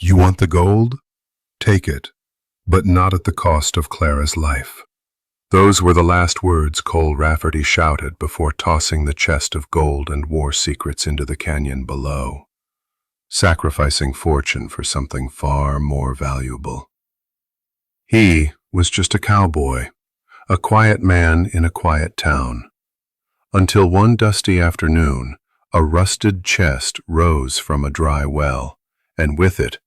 You want the gold? Take it, but not at the cost of Clara's life. Those were the last words Cole Rafferty shouted before tossing the chest of gold and war secrets into the canyon below, sacrificing fortune for something far more valuable. He was just a cowboy, a quiet man in a quiet town, until one dusty afternoon, a rusted chest rose from a dry well, and with it,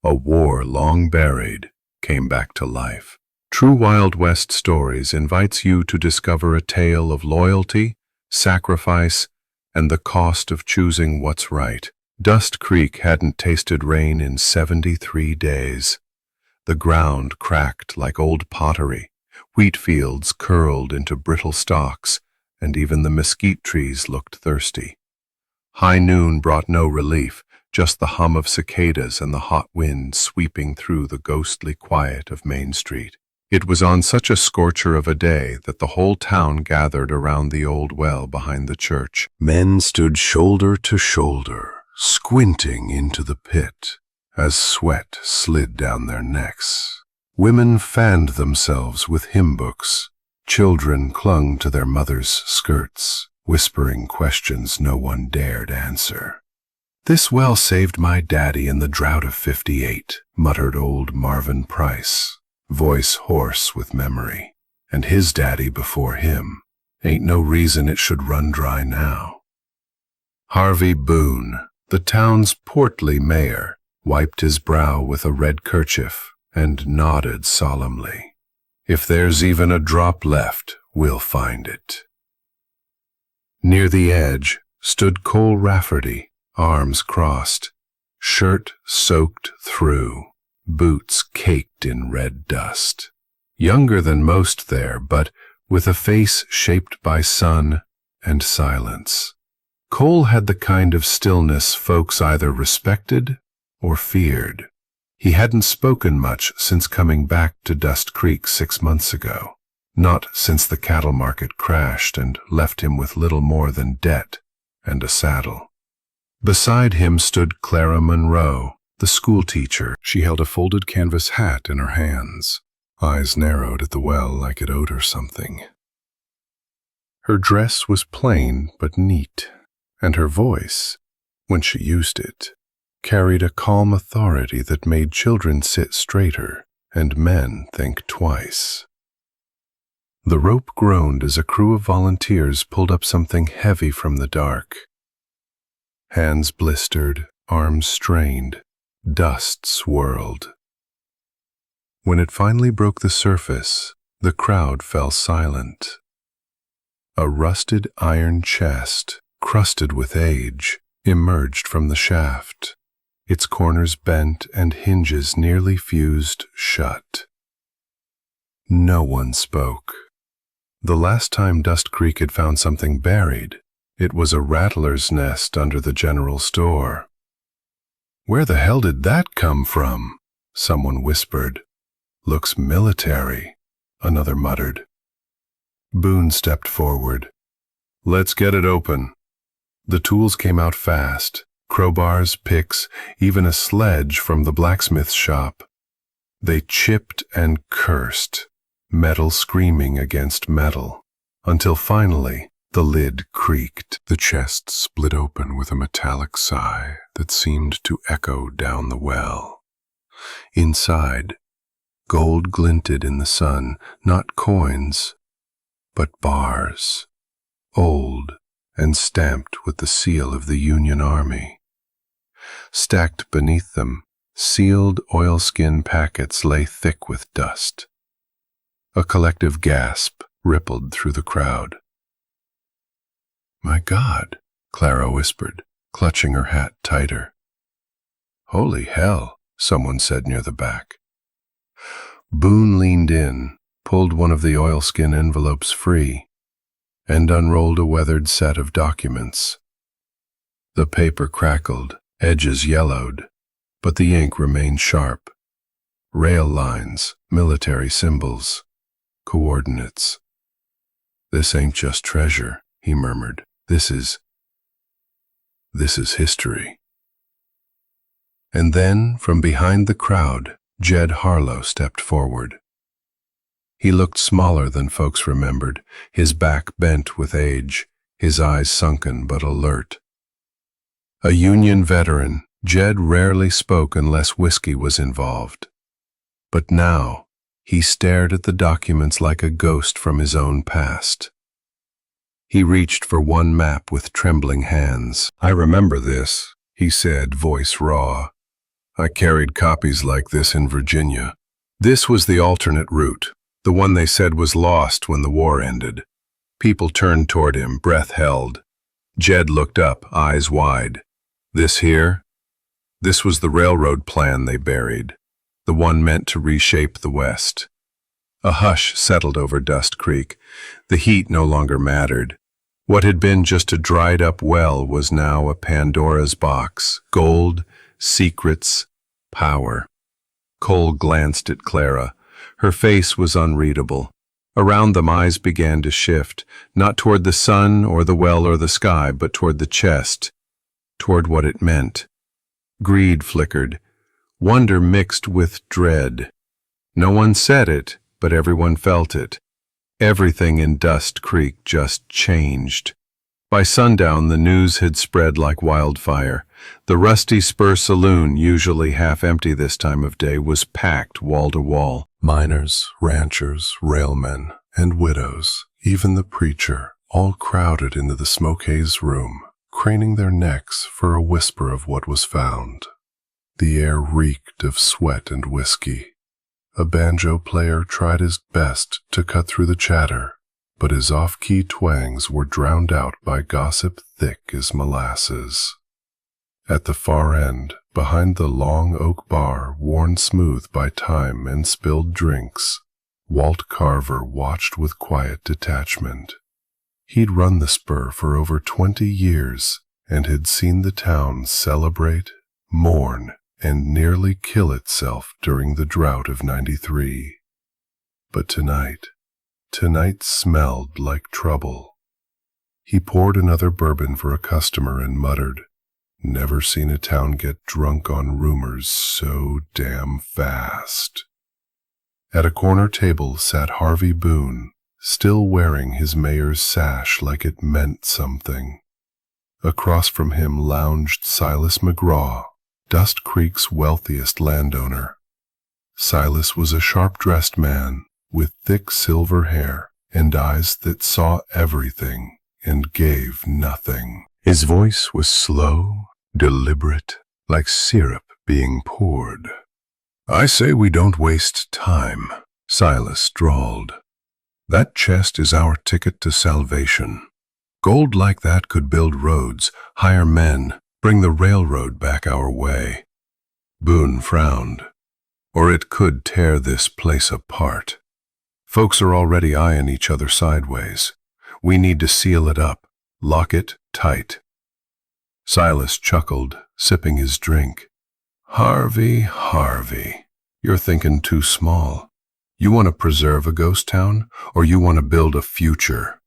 a war long buried came back to life. True Wild West Stories invites you to discover a tale of loyalty, sacrifice, and the cost of choosing what's right. Dust Creek hadn't tasted rain in 73 days. The ground cracked like old pottery, wheat fields curled into brittle stalks, and even the mesquite trees looked thirsty. High noon brought no relief, just the hum of cicadas and the hot wind sweeping through the ghostly quiet of Main Street. It was on such a scorcher of a day that the whole town gathered around the old well behind the church. Men stood shoulder to shoulder, squinting into the pit as sweat slid down their necks. Women fanned themselves with hymn books. Children clung to their mothers' skirts, whispering questions no one dared answer. "This well saved my daddy in the drought of '58, muttered old Marvin Price, voice hoarse with memory. "And his daddy before him. Ain't no reason it should run dry now." Harvey Boone, the town's portly mayor, wiped his brow with a red kerchief and nodded solemnly. "If there's even a drop left, we'll find it." Near the edge stood Cole Rafferty, arms crossed, shirt soaked through, boots caked in red dust. Younger than most there, but with a face shaped by sun and silence. Cole had the kind of stillness folks either respected or feared. He hadn't spoken much since coming back to Dust Creek 6 months ago. Not since the cattle market crashed and left him with little more than debt and a saddle. Beside him stood Clara Monroe, the schoolteacher. She held a folded canvas hat in her hands, eyes narrowed at the well like it owed her something. Her dress was plain but neat, and her voice, when she used it, carried a calm authority that made children sit straighter and men think twice. The rope groaned as a crew of volunteers pulled up something heavy from the dark. Hands blistered, arms strained, dust swirled. When it finally broke the surface, the crowd fell silent. A rusted iron chest, crusted with age, emerged from the shaft, its corners bent and hinges nearly fused shut. No one spoke. The last time Dust Creek had found something buried, it was a rattler's nest under the general store. "Where the hell did that come from?" someone whispered. "Looks military," another muttered. Boone stepped forward. "Let's get it open." The tools came out fast, crowbars, picks, even a sledge from the blacksmith's shop. They chipped and cursed, metal screaming against metal, until finally the lid creaked. The chest split open with a metallic sigh that seemed to echo down the well. Inside, gold glinted in the sun, not coins, but bars, old and stamped with the seal of the Union Army. Stacked beneath them, sealed oilskin packets lay thick with dust. A collective gasp rippled through the crowd. "My God," Clara whispered, clutching her hat tighter. "Holy hell," someone said near the back. Boone leaned in, pulled one of the oilskin envelopes free, and unrolled a weathered set of documents. The paper crackled, edges yellowed, but the ink remained sharp. Rail lines, military symbols, coordinates. "This ain't just treasure," he murmured. This is history." And then, from behind the crowd, Jed Harlow stepped forward. He looked smaller than folks remembered, his back bent with age, his eyes sunken but alert. A Union veteran, Jed rarely spoke unless whiskey was involved. But now, he stared at the documents like a ghost from his own past. He reached for one map with trembling hands. "I remember this," he said, voice raw. "I carried copies like this in Virginia." This was the alternate route, the one they said was lost when the war ended. People turned toward him, breath held. Jed looked up, eyes wide. This here? This was the railroad plan they buried, the one meant to reshape the West. A hush settled over Dust Creek. The heat no longer mattered. What had been just a dried-up well was now a Pandora's box. Gold, secrets, power. Cole glanced at Clara. Her face was unreadable. Around them, eyes began to shift, not toward the sun or the well or the sky, but toward the chest, toward what it meant. Greed flickered. Wonder mixed with dread. No one said it, but everyone felt it. Everything in Dust Creek just changed. By sundown, the news had spread like wildfire. The Rusty Spur Saloon, usually half empty this time of day, was packed wall to wall. Miners, ranchers, railmen, and widows, even the preacher, all crowded into the smoke-haze room, craning their necks for a whisper of what was found. The air reeked of sweat and whiskey. A banjo player tried his best to cut through the chatter, but his off-key twangs were drowned out by gossip thick as molasses. At the far end, behind the long oak bar worn smooth by time and spilled drinks, Walt Carver watched with quiet detachment. He'd run the Spur for over 20 years and had seen the town celebrate, mourn, and nearly kill itself during the drought of '93. But tonight smelled like trouble. He poured another bourbon for a customer and muttered, "Never seen a town get drunk on rumors so damn fast." At a corner table sat Harvey Boone, still wearing his mayor's sash like it meant something. Across from him lounged Silas McGraw, Dust Creek's wealthiest landowner. Silas was a sharp-dressed man with thick silver hair and eyes that saw everything and gave nothing. His voice was slow, deliberate, like syrup being poured. "I say we don't waste time," Silas drawled. "That chest is our ticket to salvation. Gold like that could build roads, hire men, bring the railroad back our way." Boone frowned. "Or it could tear this place apart. Folks are already eyeing each other sideways. We need to seal it up, lock it tight." Silas chuckled, sipping his drink. Harvey, you're thinking too small. You want to preserve a ghost town, or you want to build a future?"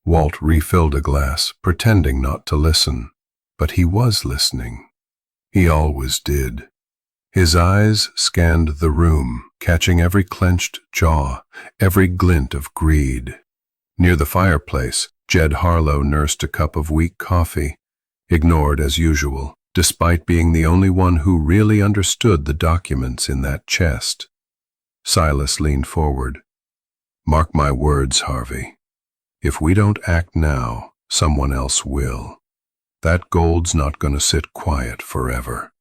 Walt refilled a glass, pretending not to listen. But he was listening. He always did. His eyes scanned the room, catching every clenched jaw, every glint of greed. Near the fireplace, Jed Harlow nursed a cup of weak coffee, ignored as usual, despite being the only one who really understood the documents in that chest. Silas leaned forward. "Mark my words, Harvey. If we don't act now, someone else will. That gold's not going to sit quiet forever."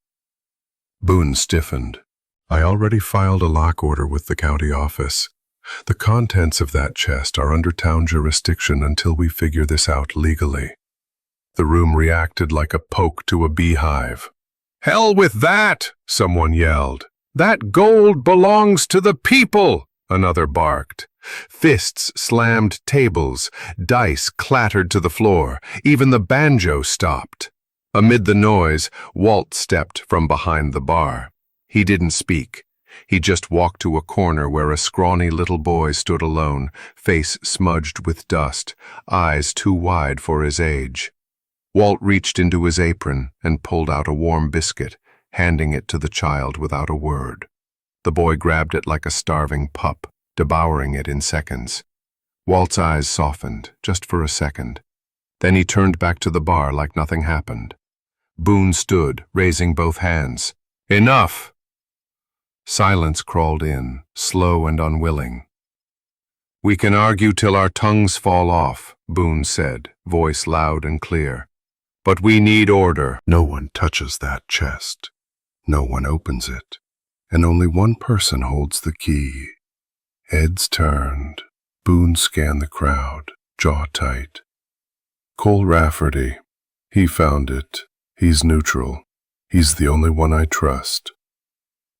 Boone stiffened. "I already filed a lock order with the county office. The contents of that chest are under town jurisdiction until we figure this out legally." The room reacted like a poke to a beehive. "Hell with that!" someone yelled. "That gold belongs to the people!" another barked. Fists slammed tables, dice clattered to the floor, even the banjo stopped. Amid the noise, Walt stepped from behind the bar. He didn't speak. He just walked to a corner where a scrawny little boy stood alone, face smudged with dust, eyes too wide for his age. Walt reached into his apron and pulled out a warm biscuit, handing it to the child without a word. The boy grabbed it like a starving pup, devouring it in seconds. Walt's eyes softened, just for a second. Then he turned back to the bar like nothing happened. Boone stood, raising both hands. "Enough!" Silence crawled in, slow and unwilling. "We can argue till our tongues fall off," Boone said, voice loud and clear. "But we need order." No one touches that chest. No one opens it. And only one person holds the key. Heads turned. Boone scanned the crowd, jaw tight. Cole Rafferty. He found it. He's neutral. He's the only one I trust.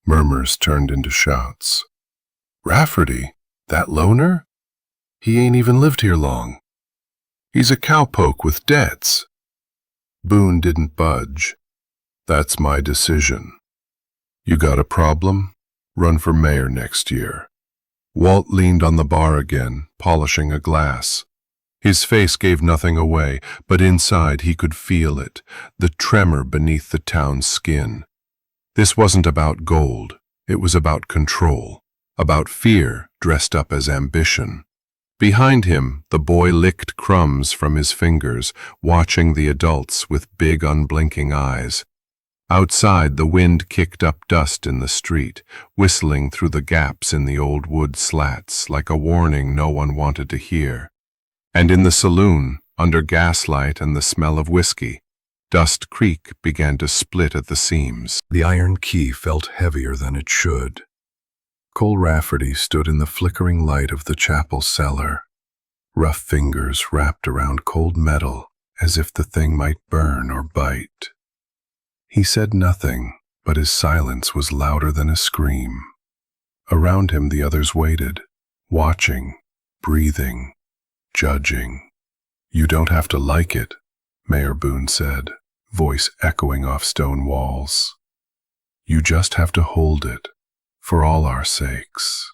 Murmurs turned into shouts. Rafferty? That loner? He ain't even lived here long. He's a cowpoke with debts. Boone didn't budge. That's my decision. You got a problem? Run for mayor next year. Walt leaned on the bar again, polishing a glass. His face gave nothing away, but inside he could feel it, the tremor beneath the town's skin. This wasn't about gold. It was about control, about fear dressed up as ambition. Behind him, the boy licked crumbs from his fingers, watching the adults with big, unblinking eyes. Outside, the wind kicked up dust in the street, whistling through the gaps in the old wood slats like a warning no one wanted to hear. And in the saloon, under gaslight and the smell of whiskey, Dust Creek began to split at the seams. The iron key felt heavier than it should. Cole Rafferty stood in the flickering light of the chapel cellar, rough fingers wrapped around cold metal as if the thing might burn or bite. He said nothing, but his silence was louder than a scream. Around him the others waited, watching, breathing, judging. You don't have to like it, Mayor Boone said, voice echoing off stone walls. You just have to hold it, for all our sakes.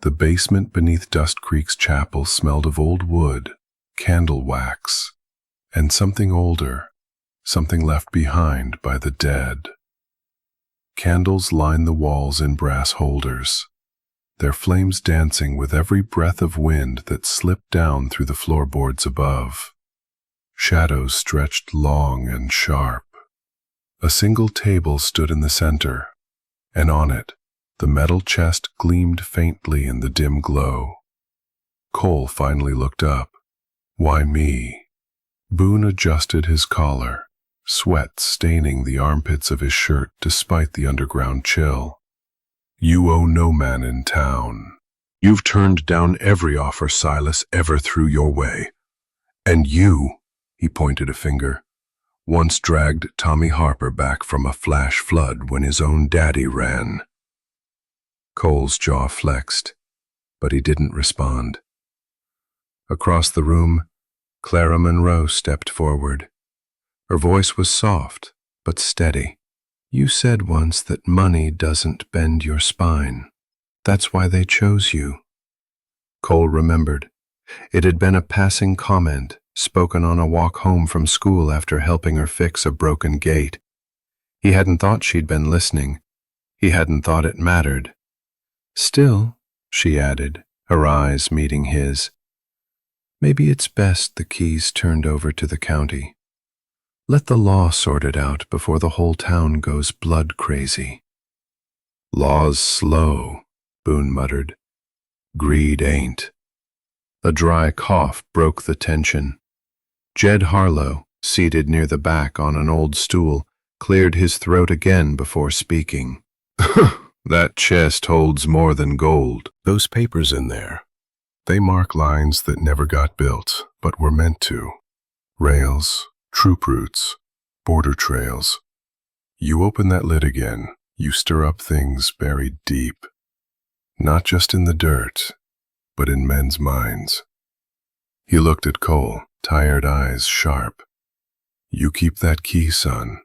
The basement beneath Dust Creek's chapel smelled of old wood, candle wax, and something older, something left behind by the dead. Candles lined the walls in brass holders, their flames dancing with every breath of wind that slipped down through the floorboards above. Shadows stretched long and sharp. A single table stood in the center, and on it, the metal chest gleamed faintly in the dim glow. Cole finally looked up. Why me? Boone adjusted his collar, sweat staining the armpits of his shirt despite the underground chill. You owe no man in town. You've turned down every offer Silas ever threw your way. And you, he pointed a finger, once dragged Tommy Harper back from a flash flood when his own daddy ran. Cole's jaw flexed, but he didn't respond. Across the room, Clara Monroe stepped forward. Her voice was soft, but steady. You said once that money doesn't bend your spine. That's why they chose you. Cole remembered. It had been a passing comment, spoken on a walk home from school after helping her fix a broken gate. He hadn't thought she'd been listening. He hadn't thought it mattered. Still, she added, her eyes meeting his, maybe it's best the keys turned over to the county. Let the law sort it out before the whole town goes blood crazy. Law's slow, Boone muttered. Greed ain't. A dry cough broke the tension. Jed Harlow, seated near the back on an old stool, cleared his throat again before speaking. That chest holds more than gold. Those papers in there, they mark lines that never got built, but were meant to. Rails, troop routes, border trails. You open that lid again, you stir up things buried deep. Not just in the dirt, but in men's minds. He looked at Cole, tired eyes sharp. You keep that key, son.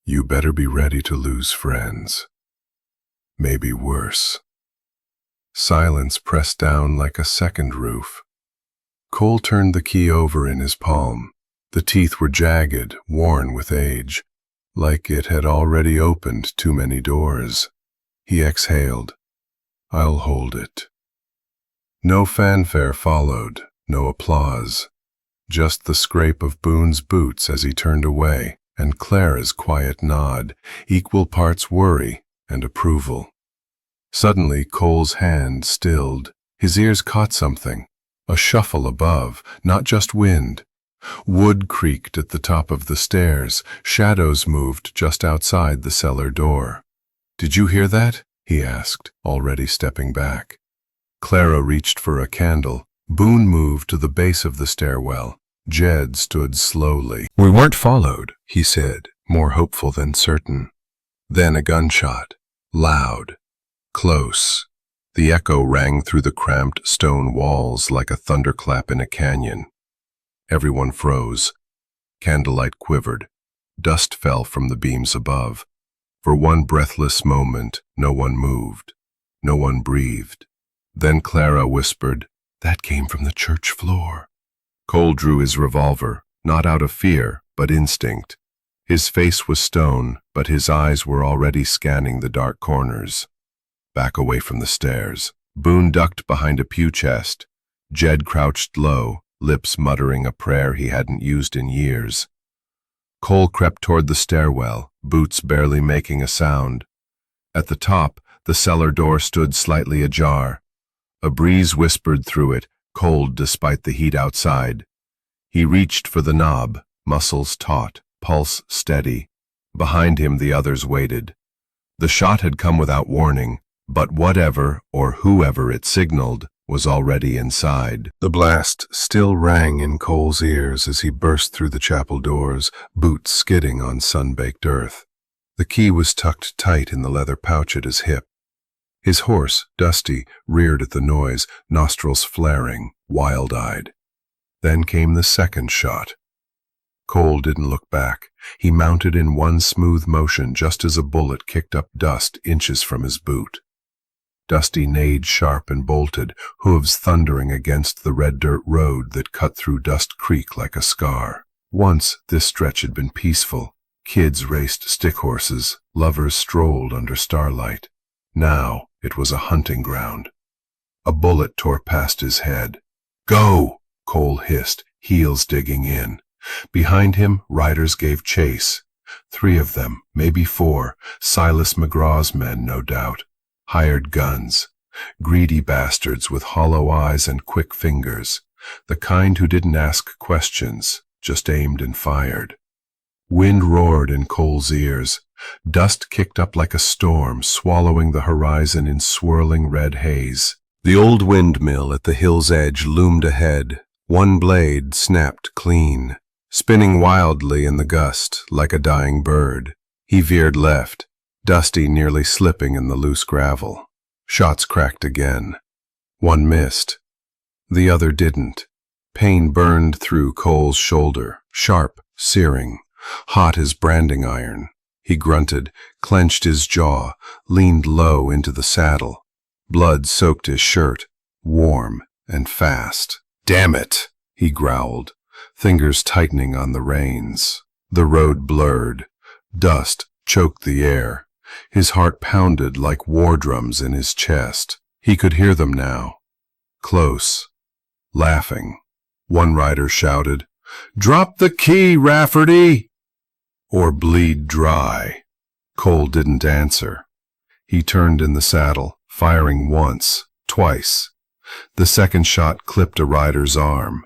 You better be ready to lose friends. Maybe worse. Silence pressed down like a second roof. Cole turned the key over in his palm. The teeth were jagged, worn with age. like it had already opened too many doors. He exhaled. I'll hold it. No fanfare followed, no applause. Just the scrape of Boone's boots as he turned away, and Clara's quiet nod, equal parts worry and approval. Suddenly Cole's hand stilled. His ears caught something. A shuffle above, not just wind. Wood creaked at the top of the stairs. Shadows moved just outside the cellar door. "Did you hear that?" he asked, already stepping back. Clara reached for a candle. Boone moved to the base of the stairwell. Jed stood slowly. "We weren't followed," he said, more hopeful than certain. Then a gunshot. Loud. Close. The echo rang through the cramped stone walls like a thunderclap in a canyon. Everyone froze. Candlelight quivered. Dust fell from the beams above. For one breathless moment, no one moved. No one breathed. Then Clara whispered, "That came from the church floor." Cole drew his revolver, not out of fear, but instinct. His face was stone, but his eyes were already scanning the dark corners. Back away from the stairs. Boone ducked behind a pew chest. Jed crouched low, lips muttering a prayer he hadn't used in years. Cole crept toward the stairwell, boots barely making a sound. At the top, the cellar door stood slightly ajar. A breeze whispered through it, cold despite the heat outside. He reached for the knob, muscles taut, pulse steady. Behind him the others waited. The shot had come without warning, but whatever or whoever it signaled was already inside. The blast still rang in Cole's ears as he burst through the chapel doors, boots skidding on sun-baked earth. The key was tucked tight in the leather pouch at his hip. His horse, Dusty, reared at the noise, nostrils flaring, wild-eyed. Then came the second shot. Cole didn't look back. He mounted in one smooth motion just as a bullet kicked up dust inches from his boot. Dusty neighed sharp and bolted, hooves thundering against the red dirt road that cut through Dust Creek like a scar. Once this stretch had been peaceful. Kids raced stick horses, lovers strolled under starlight. Now it was a hunting ground. A bullet tore past his head. "Go!" Cole hissed, heels digging in. Behind him, riders gave chase. 3 of them, maybe 4, Silas McGraw's men, no doubt. Hired guns. Greedy bastards with hollow eyes and quick fingers. The kind who didn't ask questions, just aimed and fired. Wind roared in Cole's ears. Dust kicked up like a storm, swallowing the horizon in swirling red haze. The old windmill at the hill's edge loomed ahead. One blade snapped clean, spinning wildly in the gust like a dying bird. He veered left, Dusty nearly slipping in the loose gravel. Shots cracked again. One missed. The other didn't. Pain burned through Cole's shoulder, sharp, searing, hot as branding iron. He grunted, clenched his jaw, leaned low into the saddle. Blood soaked his shirt, warm and fast. "Damn it," he growled, fingers tightening on the reins. The road blurred. Dust choked the air. His heart pounded like war drums in his chest. He could hear them now. Close. Laughing. One rider shouted, "Drop the key, Rafferty!" Or bleed dry. Cole didn't answer. He turned in the saddle, firing once, twice. The second shot clipped a rider's arm.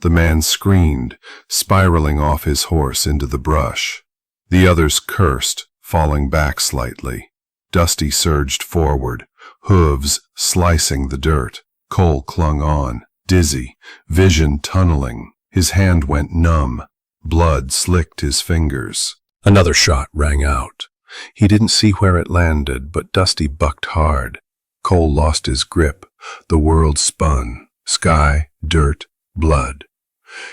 The man screamed, spiraling off his horse into the brush. The others cursed, falling back slightly. Dusty surged forward, hooves slicing the dirt. Cole clung on, dizzy, vision tunneling. His hand went numb. Blood slicked his fingers. Another shot rang out. He didn't see where it landed, but Dusty bucked hard. Cole lost his grip. The world spun. Sky, dirt, blood.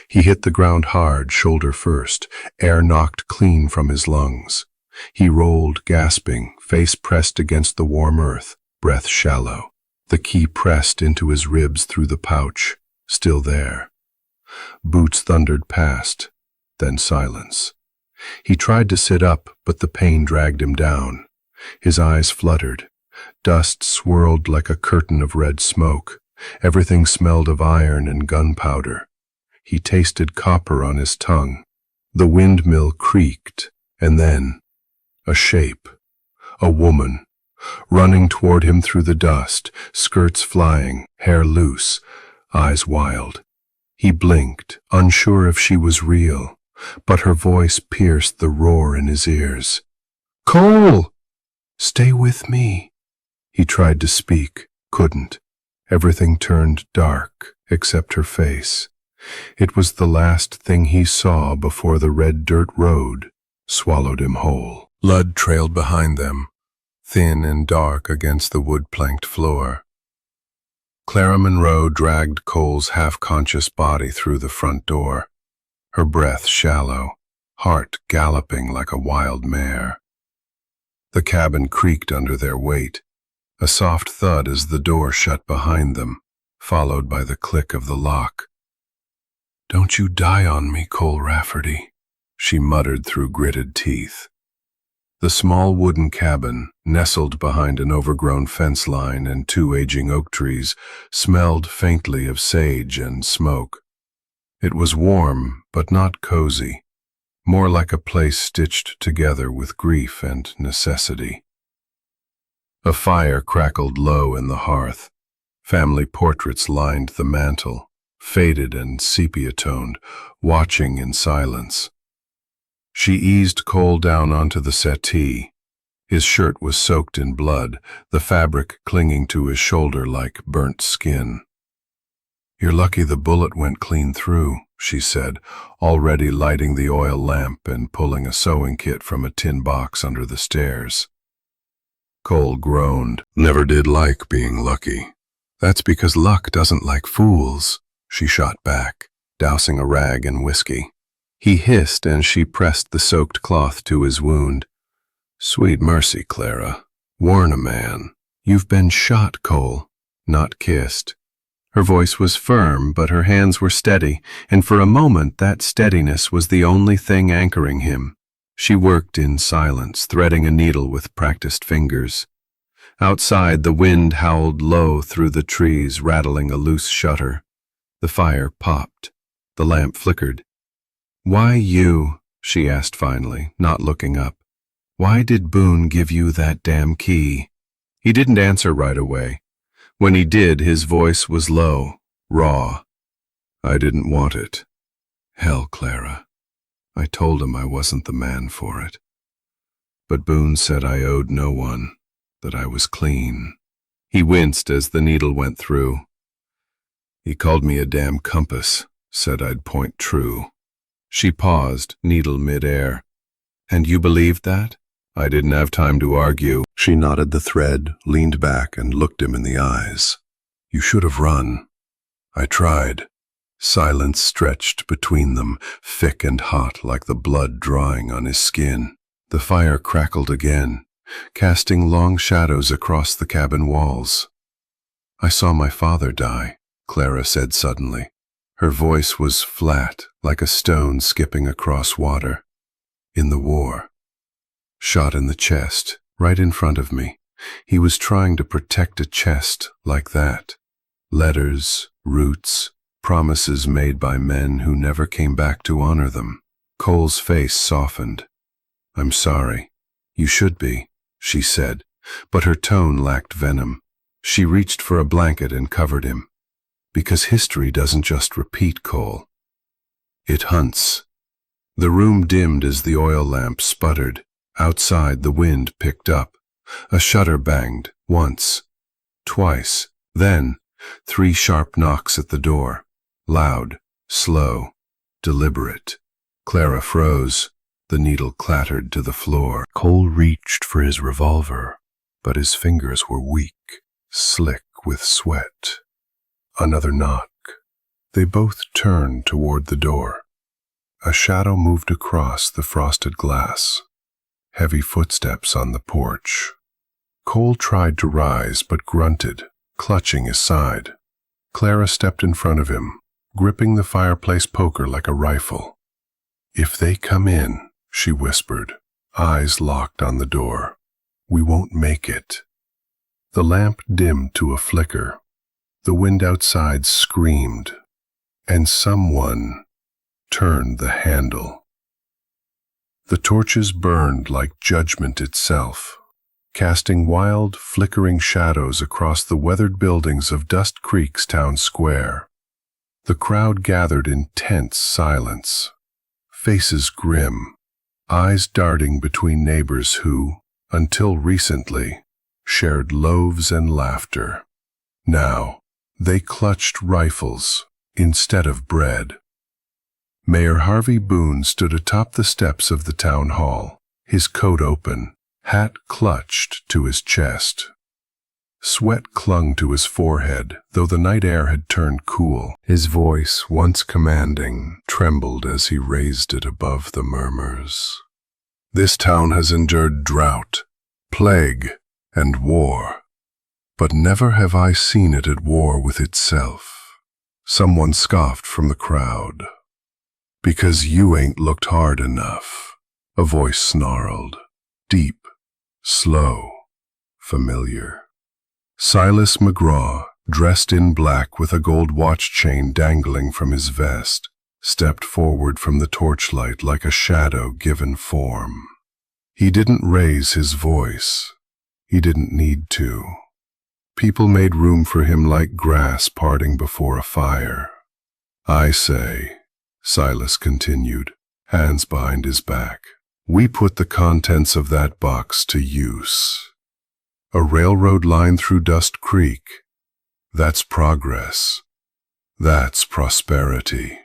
He hit the ground hard, shoulder first, air knocked clean from his lungs. He rolled, gasping, face pressed against the warm earth, breath shallow. The key pressed into his ribs through the pouch, still there. Boots thundered past, then silence. He tried to sit up, but the pain dragged him down. His eyes fluttered. Dust swirled like a curtain of red smoke. Everything smelled of iron and gunpowder. He tasted copper on his tongue. The windmill creaked, and then a shape, a woman, running toward him through the dust, skirts flying, hair loose, eyes wild. He blinked, unsure if she was real, but her voice pierced the roar in his ears. "Cole! Stay with me." He tried to speak, couldn't. Everything turned dark, except her face. It was the last thing he saw before the red dirt road swallowed him whole. Blood trailed behind them, thin and dark against the wood-planked floor. Clara Monroe dragged Cole's half-conscious body through the front door, her breath shallow, heart galloping like a wild mare. The cabin creaked under their weight, a soft thud as the door shut behind them, followed by the click of the lock. "Don't you die on me, Cole Rafferty," she muttered through gritted teeth. The small wooden cabin, nestled behind an overgrown fence line and 2 aging oak trees, smelled faintly of sage and smoke. It was warm, but not cozy, more like a place stitched together with grief and necessity. A fire crackled low in the hearth. Family portraits lined the mantel, faded and sepia-toned, watching in silence. She eased Cole down onto the settee. His shirt was soaked in blood, the fabric clinging to his shoulder like burnt skin. "You're lucky the bullet went clean through," she said, already lighting the oil lamp and pulling a sewing kit from a tin box under the stairs. Cole groaned. "Never did like being lucky." "That's because luck doesn't like fools," she shot back, dousing a rag in whiskey. He hissed, and she pressed the soaked cloth to his wound. "Sweet mercy, Clara. Warn a man. You've been shot, Cole, not kissed." Her voice was firm, but her hands were steady, and for a moment that steadiness was the only thing anchoring him. She worked in silence, threading a needle with practiced fingers. Outside, the wind howled low through the trees, rattling a loose shutter. The fire popped. The lamp flickered. "Why you?" she asked finally, not looking up. "Why did Boone give you that damn key?" He didn't answer right away. When he did, his voice was low, raw. "I didn't want it." "Hell, Clara. I told him I wasn't the man for it. But Boone said I owed no one, that I was clean." He winced as the needle went through. "He called me a damn compass, said I'd point true." She paused, needle mid-air. "And you believed that?" I didn't have time to argue. She knotted the thread, leaned back, and looked him in the eyes. "You should have run." "I tried." Silence stretched between them, thick and hot like the blood drying on his skin. The fire crackled again, casting long shadows across the cabin walls. "I saw my father die," Clara said suddenly. Her voice was flat, like a stone skipping across water. "In the war. Shot in the chest, right in front of me. He was trying to protect a chest like that. Letters, roots, promises made by men who never came back to honor them." Cole's face softened. "I'm sorry. You should be," she said, but her tone lacked venom. She reached for a blanket and covered him. "Because history doesn't just repeat, Cole. It hunts." The room dimmed as the oil lamp sputtered. Outside, the wind picked up. A shutter banged, once, twice, then 3 sharp knocks at the door. Loud, slow, deliberate. Clara froze. The needle clattered to the floor. Cole reached for his revolver, but his fingers were weak, slick with sweat. Another knock. They both turned toward the door. A shadow moved across the frosted glass. Heavy footsteps on the porch. Cole tried to rise but grunted, clutching his side. Clara stepped in front of him, gripping the fireplace poker like a rifle. "If they come in," she whispered, eyes locked on the door. "We won't make it." The lamp dimmed to a flicker. The wind outside screamed, and someone turned the handle. The torches burned like judgment itself, casting wild, flickering shadows across the weathered buildings of Dust Creek's town square. The crowd gathered in tense silence, faces grim, eyes darting between neighbors who, until recently, shared loaves and laughter. Now, they clutched rifles instead of bread. Mayor Harvey Boone stood atop the steps of the town hall, his coat open, hat clutched to his chest. Sweat clung to his forehead, though the night air had turned cool. His voice, once commanding, trembled as he raised it above the murmurs. "This town has endured drought, plague, and war, but never have I seen it at war with itself." Someone scoffed from the crowd. "Because you ain't looked hard enough," a voice snarled, deep, slow, familiar. Silas McGraw, dressed in black with a gold watch chain dangling from his vest, stepped forward from the torchlight like a shadow given form. He didn't raise his voice. He didn't need to. People made room for him like grass parting before a fire. "I say," Silas continued, hands behind his back, "we put the contents of that box to use. A railroad line through Dust Creek. That's progress. That's prosperity."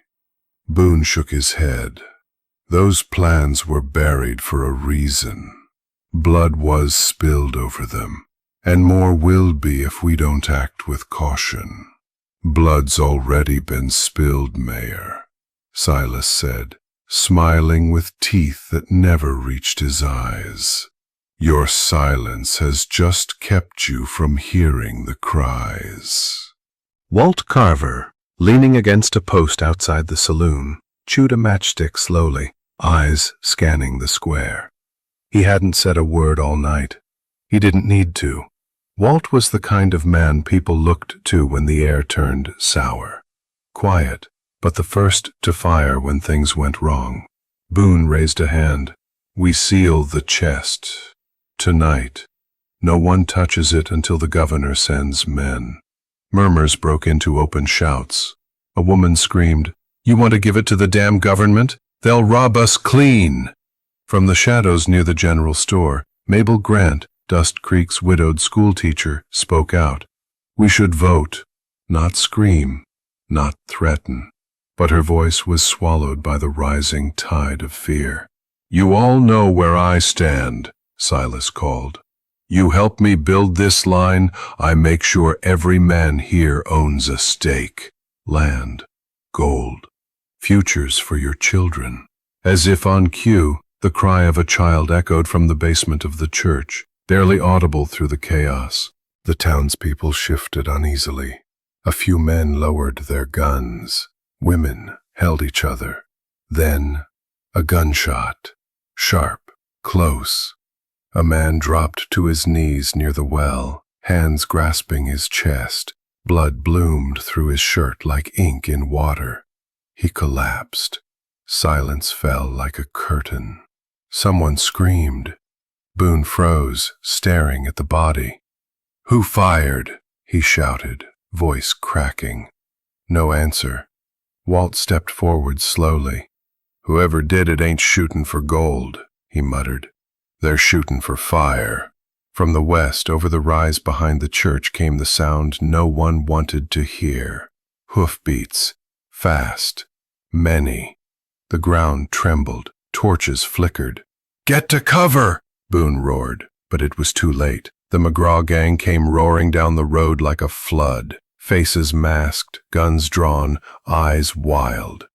Boone shook his head. "Those plans were buried for a reason. Blood was spilled over them, and more will be if we don't act with caution." "Blood's already been spilled, Mayor," Silas said, smiling with teeth that never reached his eyes. "Your silence has just kept you from hearing the cries." Walt Carver, leaning against a post outside the saloon, chewed a matchstick slowly, eyes scanning the square. He hadn't said a word all night. He didn't need to. Walt was the kind of man people looked to when the air turned sour. Quiet, but the first to fire when things went wrong. Boone raised a hand. "We seal the chest. Tonight. No one touches it until the governor sends men." Murmurs broke into open shouts. A woman screamed, "You want to give it to the damn government? They'll rob us clean!" From the shadows near the general store, Mabel Grant, Dust Creek's widowed schoolteacher, spoke out. "We should vote, not scream, not threaten." But her voice was swallowed by the rising tide of fear. "You all know where I stand," Silas called. "You help me build this line, I make sure every man here owns a stake, land, gold, futures for your children." As if on cue, the cry of a child echoed from the basement of the church, barely audible through the chaos. The townspeople shifted uneasily. A few men lowered their guns. Women held each other. Then, a gunshot. Sharp, close. A man dropped to his knees near the well, hands grasping his chest. Blood bloomed through his shirt like ink in water. He collapsed. Silence fell like a curtain. Someone screamed. Boone froze, staring at the body. "Who fired?" he shouted, voice cracking. No answer. Walt stepped forward slowly. "Whoever did it ain't shooting for gold," he muttered. "They're shooting for fire." From the west, over the rise behind the church, came the sound no one wanted to hear. Hoofbeats. Fast. Many. The ground trembled. Torches flickered. "Get to cover!" Boone roared, but it was too late. The McGraw gang came roaring down the road like a flood. Faces masked, guns drawn, eyes wild.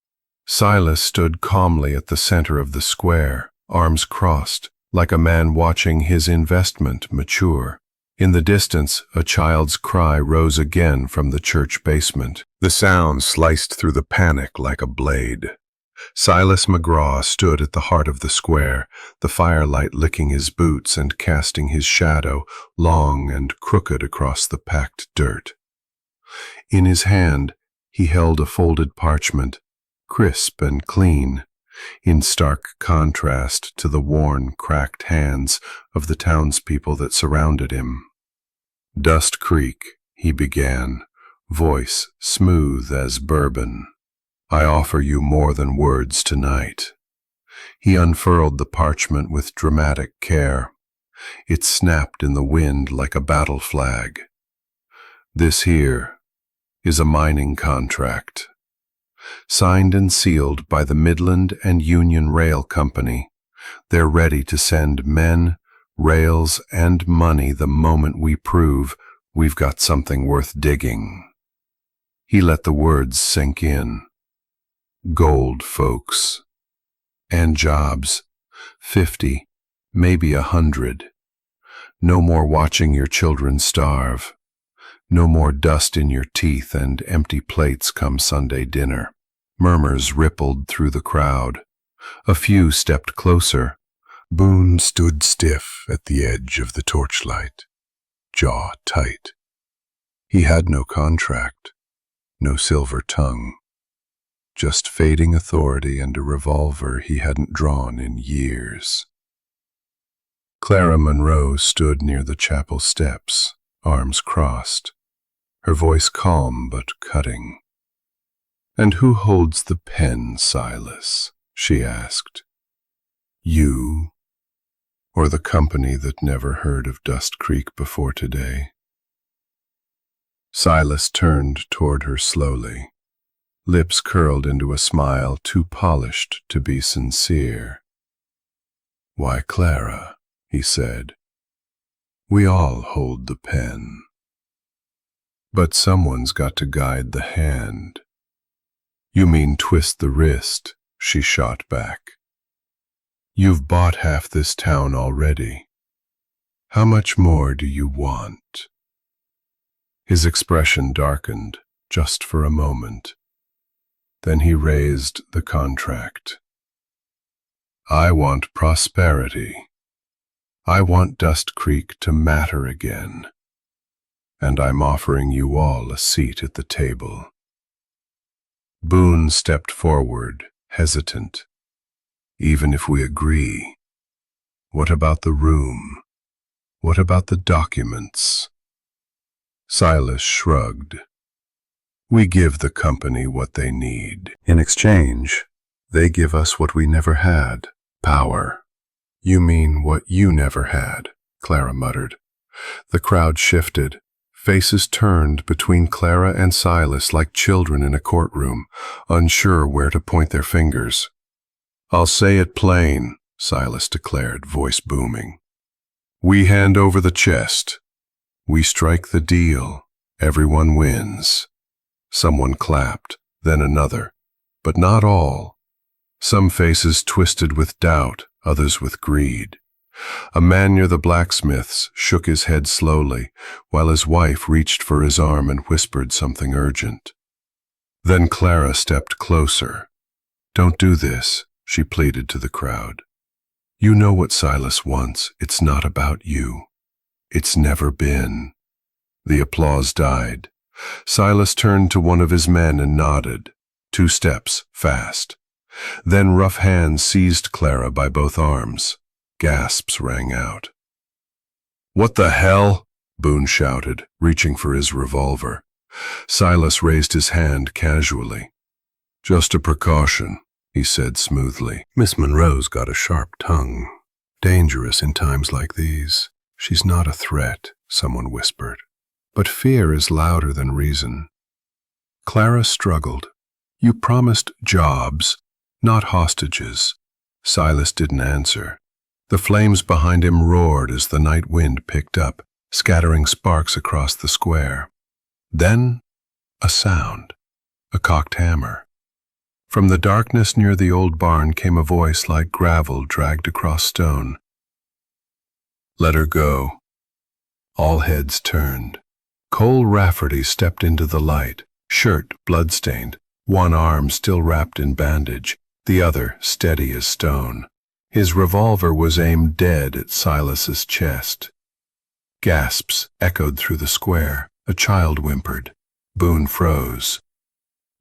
Silas stood calmly at the center of the square, arms crossed, like a man watching his investment mature. In the distance, a child's cry rose again from the church basement. The sound sliced through the panic like a blade. Silas McGraw stood at the heart of the square, the firelight licking his boots and casting his shadow long and crooked across the packed dirt. In his hand, he held a folded parchment, crisp and clean, in stark contrast to the worn, cracked hands of the townspeople that surrounded him. "Dust Creek," he began, voice smooth as bourbon. "I offer you more than words tonight." He unfurled the parchment with dramatic care. It snapped in the wind like a battle flag. "This here is a mining contract, signed and sealed by the Midland and Union Rail Company. They're ready to send men, rails, and money the moment we prove we've got something worth digging." He let the words sink in. Gold, folks. And jobs. 50, maybe 100. No more watching your children starve. No more dust in your teeth and empty plates come Sunday dinner. Murmurs rippled through the crowd. A few stepped closer. Boone stood stiff at the edge of the torchlight, jaw tight. He had no contract, no silver tongue, just fading authority and a revolver he hadn't drawn in years. Clara Monroe stood near the chapel steps, arms crossed, her voice calm but cutting. "And who holds the pen, Silas?" she asked. "You, or the company that never heard of Dust Creek before today?" Silas turned toward her slowly, lips curled into a smile too polished to be sincere. "Why, Clara," he said, "we all hold the pen. But someone's got to guide the hand." "You mean twist the wrist," she shot back. "You've bought half this town already. How much more do you want?" His expression darkened, just for a moment. Then he raised the contract. "I want prosperity. I want Dust Creek to matter again. And I'm offering you all a seat at the table." Boone stepped forward, hesitant. "Even if we agree, what about the room? What about the documents?" Silas shrugged. "We give the company what they need. In exchange, they give us what we never had, power." "You mean what you never had," Clara muttered. The crowd shifted. Faces turned between Clara and Silas like children in a courtroom, unsure where to point their fingers. "I'll say it plain," Silas declared, voice booming. "We hand over the chest. We strike the deal. Everyone wins." Someone clapped, then another, but not all. Some faces twisted with doubt, others with greed. A man near the blacksmith's shook his head slowly, while his wife reached for his arm and whispered something urgent. Then Clara stepped closer. "Don't do this," she pleaded to the crowd. "You know what Silas wants. It's not about you. It's never been." The applause died. Silas turned to one of his men and nodded. 2 steps, fast. Then rough hands seized Clara by both arms. Gasps rang out. "What the hell?" Boone shouted, reaching for his revolver. Silas raised his hand casually. "Just a precaution," he said smoothly. "Miss Monroe's got a sharp tongue. Dangerous in times like these. She's not a threat," someone whispered. "But fear is louder than reason." Clara struggled. "You promised jobs, not hostages." Silas didn't answer. The flames behind him roared as the night wind picked up, scattering sparks across the square. Then, a sound, a cocked hammer. From the darkness near the old barn came a voice like gravel dragged across stone. "Let her go." All heads turned. Cole Rafferty stepped into the light, shirt blood-stained, one arm still wrapped in bandage, the other steady as stone. His revolver was aimed dead at Silas's chest. Gasps echoed through the square. A child whimpered. Boone froze.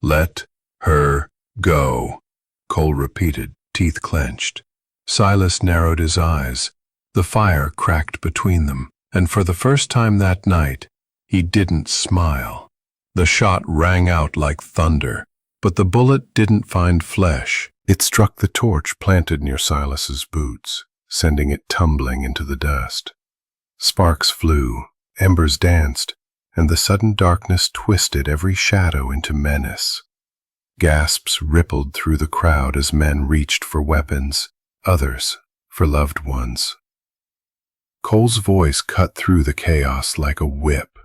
"Let her go," Cole repeated, teeth clenched. Silas narrowed his eyes. The fire cracked between them, and for the first time that night, he didn't smile. The shot rang out like thunder, but the bullet didn't find flesh. It struck the torch planted near Silas's boots, sending it tumbling into the dust. Sparks flew, embers danced, and the sudden darkness twisted every shadow into menace. Gasps rippled through the crowd as men reached for weapons, others for loved ones. Cole's voice cut through the chaos like a whip.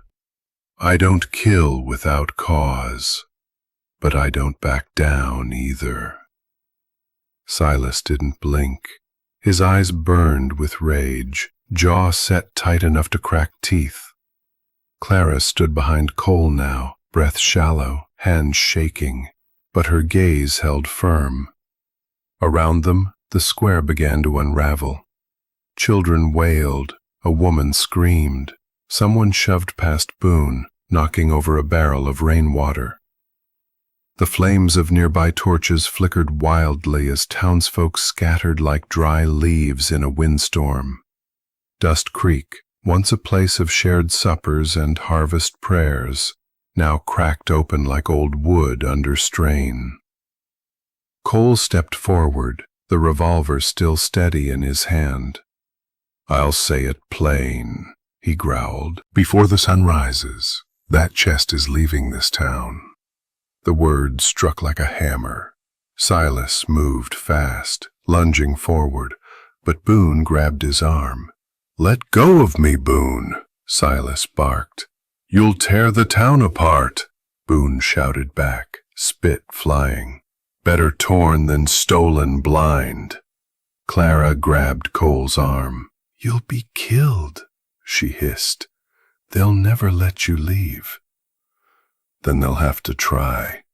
"I don't kill without cause, but I don't back down either." Silas didn't blink. His eyes burned with rage, jaw set tight enough to crack teeth. Clara stood behind Cole now, breath shallow, hands shaking, but her gaze held firm. Around them, the square began to unravel. Children wailed, a woman screamed, someone shoved past Boone, knocking over a barrel of rainwater. The flames of nearby torches flickered wildly as townsfolk scattered like dry leaves in a windstorm. Dust Creek, once a place of shared suppers and harvest prayers, now cracked open like old wood under strain. Cole stepped forward, the revolver still steady in his hand. "I'll say it plain," he growled. "Before the sun rises, that chest is leaving this town." The words struck like a hammer. Silas moved fast, lunging forward, but Boone grabbed his arm. "Let go of me, Boone," Silas barked. "You'll tear the town apart," Boone shouted back, spit flying. "Better torn than stolen blind." Clara grabbed Cole's arm. "You'll be killed," she hissed. "They'll never let you leave." "Then they'll have to try,"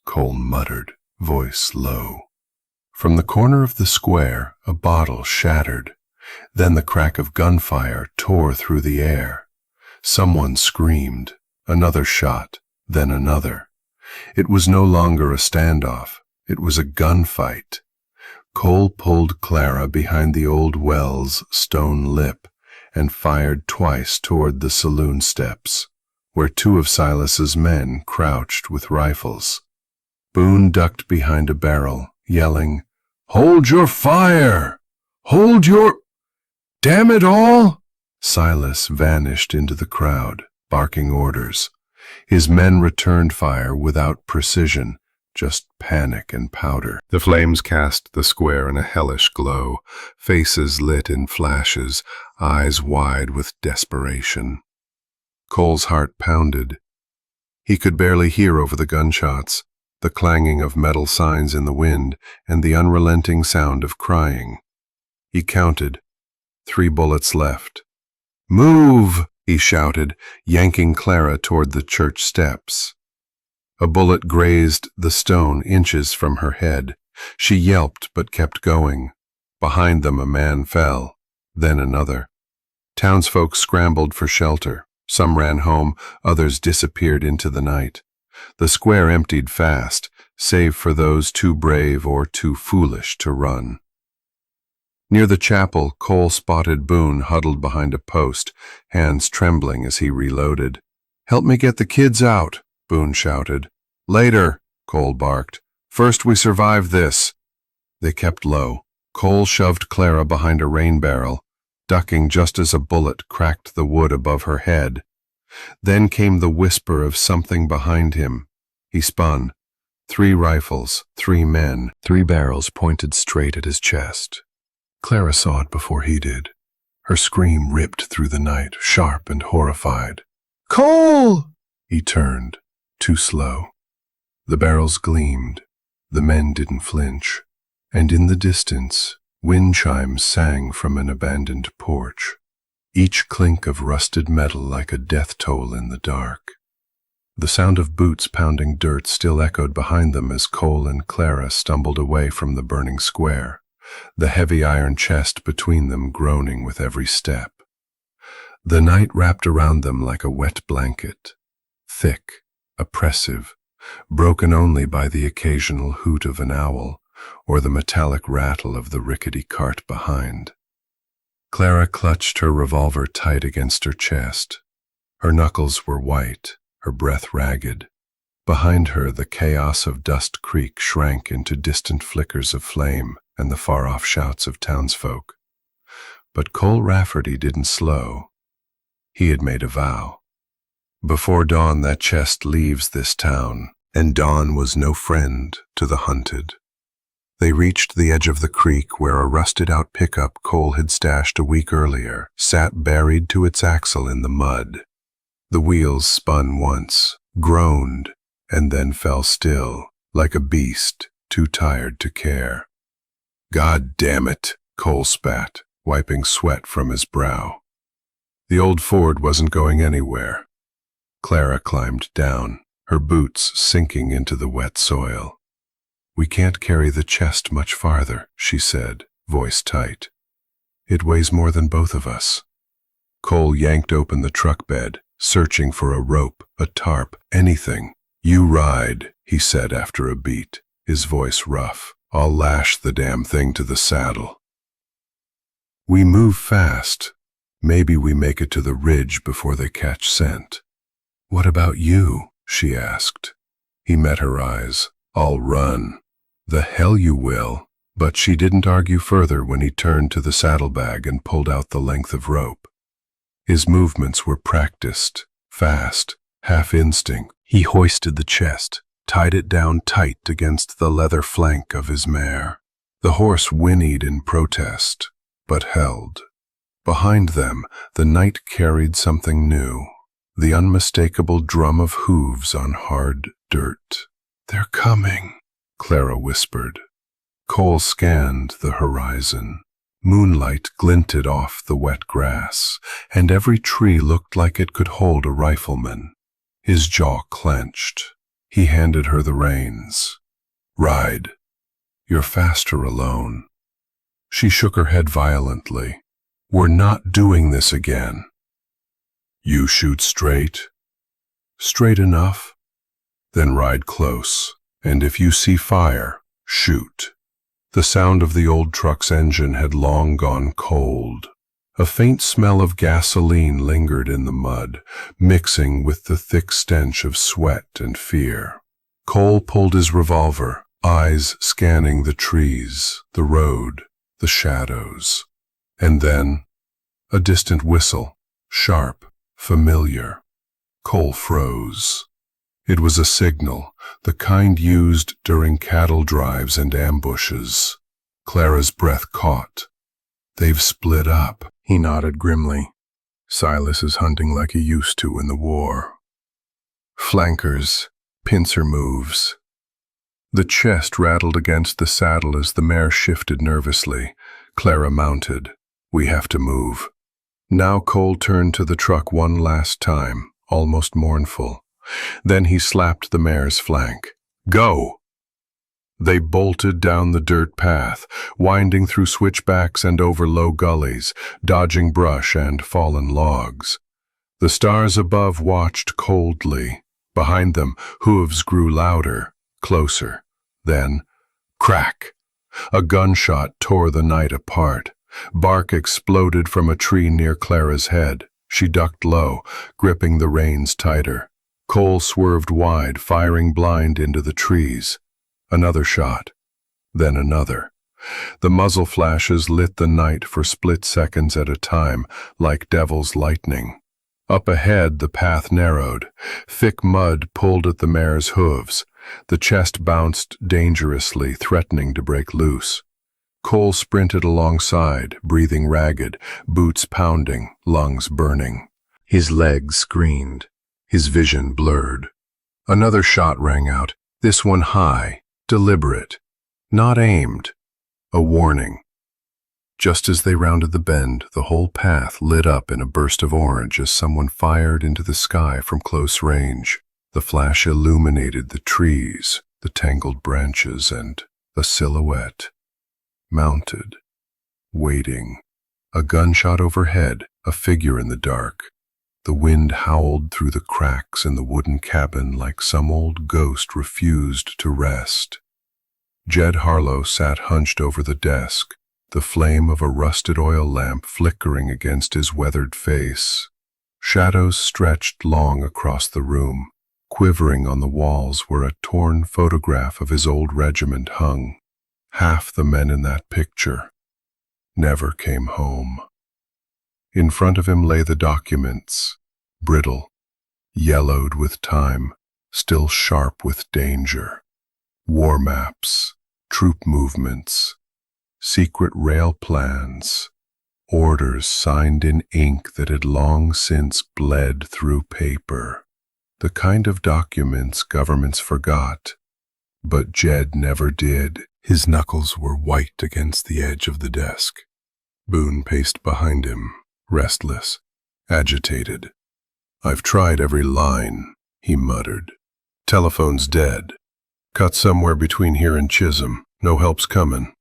Cole muttered, voice low. From the corner of the square, a bottle shattered. Then the crack of gunfire tore through the air. Someone screamed, another shot, then another. It was no longer a standoff. It was a gunfight. Cole pulled Clara behind the old well's stone lip and fired twice toward the saloon steps, where two of Silas's men crouched with rifles. Boone ducked behind a barrel, yelling, "Hold your fire! Hold your... Damn it all!" Silas vanished into the crowd, barking orders. His men returned fire without precision, just panic and powder. The flames cast the square in a hellish glow, faces lit in flashes, eyes wide with desperation. Cole's heart pounded. He could barely hear over the gunshots, the clanging of metal signs in the wind, and the unrelenting sound of crying. He counted. 3 bullets left. "Move!" he shouted, yanking Clara toward the church steps. A bullet grazed the stone inches from her head. She yelped but kept going. Behind them a man fell, then another. Townsfolk scrambled for shelter. Some ran home, others disappeared into the night. The square emptied fast, save for those too brave or too foolish to run. Near the chapel, Cole spotted Boone huddled behind a post, hands trembling as he reloaded. "Help me get the kids out," Boone shouted. "Later," Cole barked. "First we survive this." They kept low. Cole shoved Clara behind a rain barrel, ducking just as a bullet cracked the wood above her head. Then came the whisper of something behind him. He spun. 3 rifles, 3 men, 3 barrels pointed straight at his chest. Clara saw it before he did. Her scream ripped through the night, sharp and horrified. "Cole!" He turned, too slow. The barrels gleamed. The men didn't flinch. And in the distance, wind chimes sang from an abandoned porch, each clink of rusted metal like a death toll in the dark. The sound of boots pounding dirt still echoed behind them as Cole and Clara stumbled away from the burning square, the heavy iron chest between them groaning with every step. The night wrapped around them like a wet blanket, thick, oppressive, broken only by the occasional hoot of an owl or the metallic rattle of the rickety cart behind. Clara clutched her revolver tight against her chest. Her knuckles were white, her breath ragged. Behind her, the chaos of Dust Creek shrank into distant flickers of flame and the far-off shouts of townsfolk. But Cole Rafferty didn't slow. He had made a vow. Before dawn, that chest leaves this town, and dawn was no friend to the hunted. They reached the edge of the creek where a rusted-out pickup Cole had stashed a week earlier sat buried to its axle in the mud. The wheels spun once, groaned, and then fell still, like a beast too tired to care. "God damn it," Cole spat, wiping sweat from his brow. The old Ford wasn't going anywhere. Clara climbed down, her boots sinking into the wet soil. "We can't carry the chest much farther," she said, voice tight. "It weighs more than both of us." Cole yanked open the truck bed, searching for a rope, a tarp, anything. "You ride," he said after a beat, his voice rough. "I'll lash the damn thing to the saddle." "We move fast. Maybe we make it to the ridge before they catch scent." "What about you?" she asked. He met her eyes. "I'll run." "The hell you will." But she didn't argue further when he turned to the saddlebag and pulled out the length of rope. His movements were practiced, fast, half instinct. He hoisted the chest, tied it down tight against the leather flank of his mare. The horse whinnied in protest, but held. Behind them, the night carried something new, the unmistakable drum of hooves on hard dirt. "They're coming," Clara whispered. Cole scanned the horizon. Moonlight glinted off the wet grass, and every tree looked like it could hold a rifleman. His jaw clenched. He handed her the reins. "Ride. You're faster alone." She shook her head violently. "We're not doing this again." "You shoot straight?" "Straight enough." "Then ride close. And if you see fire, shoot." The sound of the old truck's engine had long gone cold. A faint smell of gasoline lingered in the mud, mixing with the thick stench of sweat and fear. Cole pulled his revolver, eyes scanning the trees, the road, the shadows. And then, a distant whistle, sharp, familiar. Cole froze. It was a signal, the kind used during cattle drives and ambushes. Clara's breath caught. "They've split up," he nodded grimly. "Silas is hunting like he used to in the war. Flankers, pincer moves." The chest rattled against the saddle as the mare shifted nervously. Clara mounted. "We have to move." Now Cole turned to the truck one last time, almost mournful. Then he slapped the mare's flank. "Go!" They bolted down the dirt path, winding through switchbacks and over low gullies, dodging brush and fallen logs. The stars above watched coldly. Behind them, hooves grew louder, closer. Then, crack! A gunshot tore the night apart. Bark exploded from a tree near Clara's head. She ducked low, gripping the reins tighter. Cole swerved wide, firing blind into the trees. Another shot, then another. The muzzle flashes lit the night for split seconds at a time, like devil's lightning. Up ahead, the path narrowed. Thick mud pulled at the mare's hooves. The chest bounced dangerously, threatening to break loose. Cole sprinted alongside, breathing ragged, boots pounding, lungs burning. His legs screened. His vision blurred. Another shot rang out, this one high, deliberate, not aimed. A warning. Just as they rounded the bend, the whole path lit up in a burst of orange as someone fired into the sky from close range. The flash illuminated the trees, the tangled branches, and a silhouette, mounted, waiting. A gunshot overhead, a figure in the dark. The wind howled through the cracks in the wooden cabin like some old ghost refused to rest. Jed Harlow sat hunched over the desk, the flame of a rusted oil lamp flickering against his weathered face. Shadows stretched long across the room. Quivering on the walls where a torn photograph of his old regiment hung. Half the men in that picture never came home. In front of him lay the documents, brittle, yellowed with time, still sharp with danger. War maps, troop movements, secret rail plans, orders signed in ink that had long since bled through paper. The kind of documents governments forgot, but Jed never did. His knuckles were white against the edge of the desk. Boone paced behind him, restless, agitated. "I've tried every line," he muttered. "Telephone's dead. Cut somewhere between here and Chisholm. No help's comin'."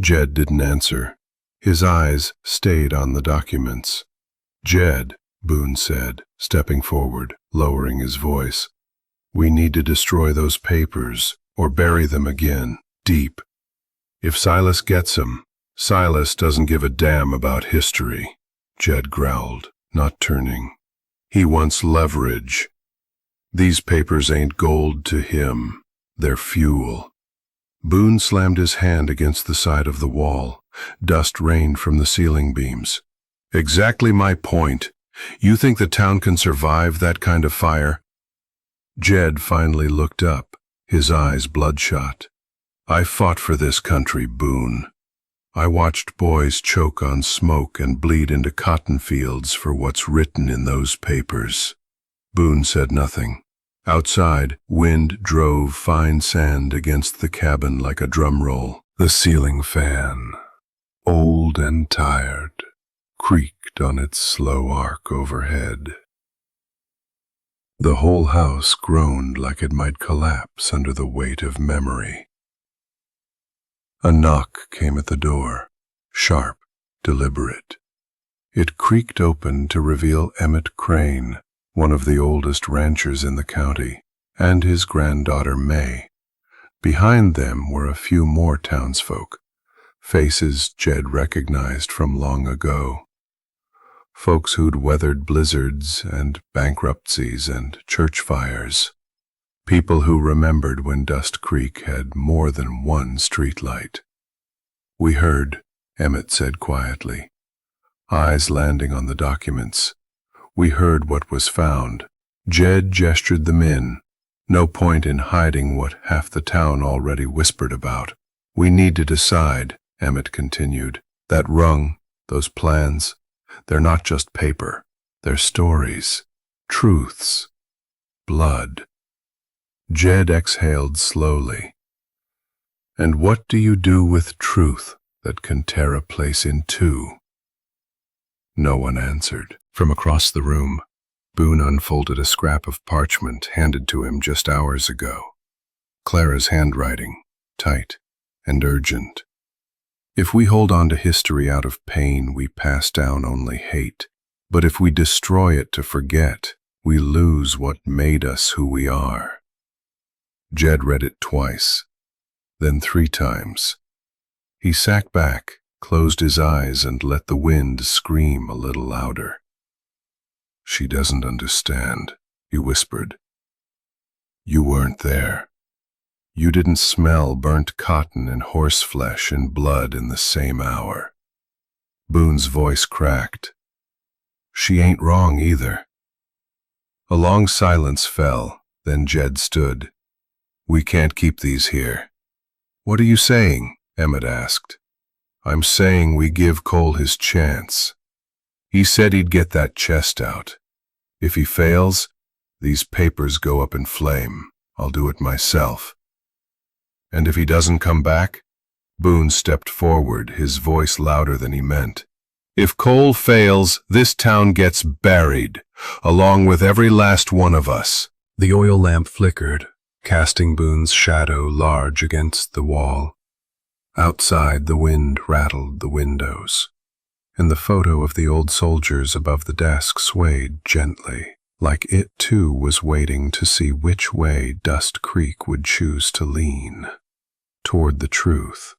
Jed didn't answer. His eyes stayed on the documents. "Jed," Boone said, stepping forward, lowering his voice, "we need to destroy those papers, or bury them again, deep. If Silas gets them, Silas doesn't give a damn about history." Jed growled, not turning. "He wants leverage. These papers ain't gold to him. They're fuel." Boone slammed his hand against the side of the wall. Dust rained from the ceiling beams. "Exactly my point. You think the town can survive that kind of fire?" Jed finally looked up, his eyes bloodshot. "I fought for this country, Boone. I watched boys choke on smoke and bleed into cotton fields for what's written in those papers." Boone said nothing. Outside, wind drove fine sand against the cabin like a drum roll. The ceiling fan, old and tired, creaked on its slow arc overhead. The whole house groaned like it might collapse under the weight of memory. A knock came at the door, sharp, deliberate. It creaked open to reveal Emmett Crane, one of the oldest ranchers in the county, and his granddaughter May. Behind them were a few more townsfolk, faces Jed recognized from long ago. Folks who'd weathered blizzards and bankruptcies and church fires. People who remembered when Dust Creek had more than one streetlight. "We heard," Emmett said quietly, eyes landing on the documents. "We heard what was found." Jed gestured them in. No point in hiding what half the town already whispered about. "We need to decide," Emmett continued. "That rung, those plans, they're not just paper. They're stories, truths, blood." Jed exhaled slowly. "And what do you do with truth that can tear a place in two?" No one answered. From across the room, Boone unfolded a scrap of parchment handed to him just hours ago. Clara's handwriting, tight and urgent. "If we hold on to history out of pain, we pass down only hate. But if we destroy it to forget, we lose what made us who we are." Jed read it twice, then 3 times. He sat back, closed his eyes, and let the wind scream a little louder. "She doesn't understand," he whispered. "You weren't there. You didn't smell burnt cotton and horseflesh and blood in the same hour." Boone's voice cracked. "She ain't wrong either." A long silence fell, then Jed stood. "We can't keep these here." "What are you saying?" Emmett asked. "I'm saying we give Cole his chance. He said he'd get that chest out. If he fails, these papers go up in flame. I'll do it myself." "And if he doesn't come back?" Boone stepped forward, his voice louder than he meant. "If Cole fails, this town gets buried, along with every last one of us. The oil lamp flickered, casting Boone's shadow large against the wall. Outside, the wind rattled the windows, and the photo of the old soldiers above the desk swayed gently, like it too was waiting to see which way Dust Creek would choose to lean, toward the truth,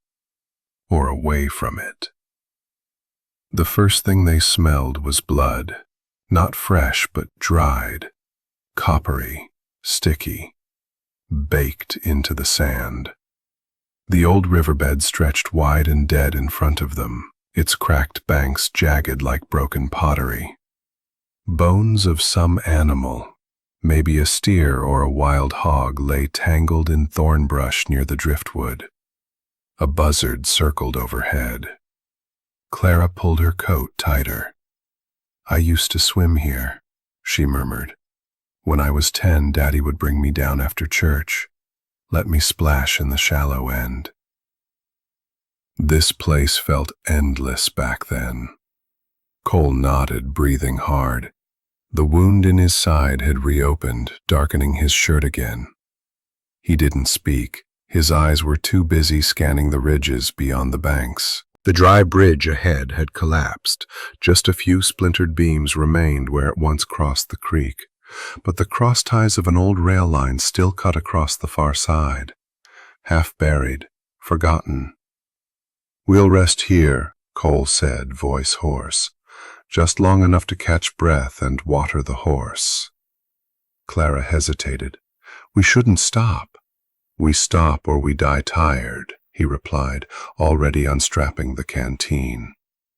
or away from it. The first thing they smelled was blood, not fresh but dried, coppery, sticky, baked into the sand. The old riverbed stretched wide and dead in front of them, its cracked banks jagged like broken pottery. Bones of some animal, maybe a steer or a wild hog, lay tangled in thorn brush near the driftwood. A buzzard circled overhead. Clara pulled her coat tighter. "I used to swim here," she murmured. "When I was 10, Daddy would bring me down after church, let me splash in the shallow end." This place felt endless back then. Cole nodded, breathing hard. The wound in his side had reopened, darkening his shirt again. He didn't speak. His eyes were too busy scanning the ridges beyond the banks. The dry bridge ahead had collapsed. Just a few splintered beams remained where it once crossed the creek, but the cross ties of an old rail line still cut across the far side. Half buried, forgotten. "We'll rest here," Cole said, voice hoarse. "Just long enough to catch breath and water the horse." Clara hesitated. "We shouldn't stop." "We stop or we die tired," he replied, already unstrapping the canteen.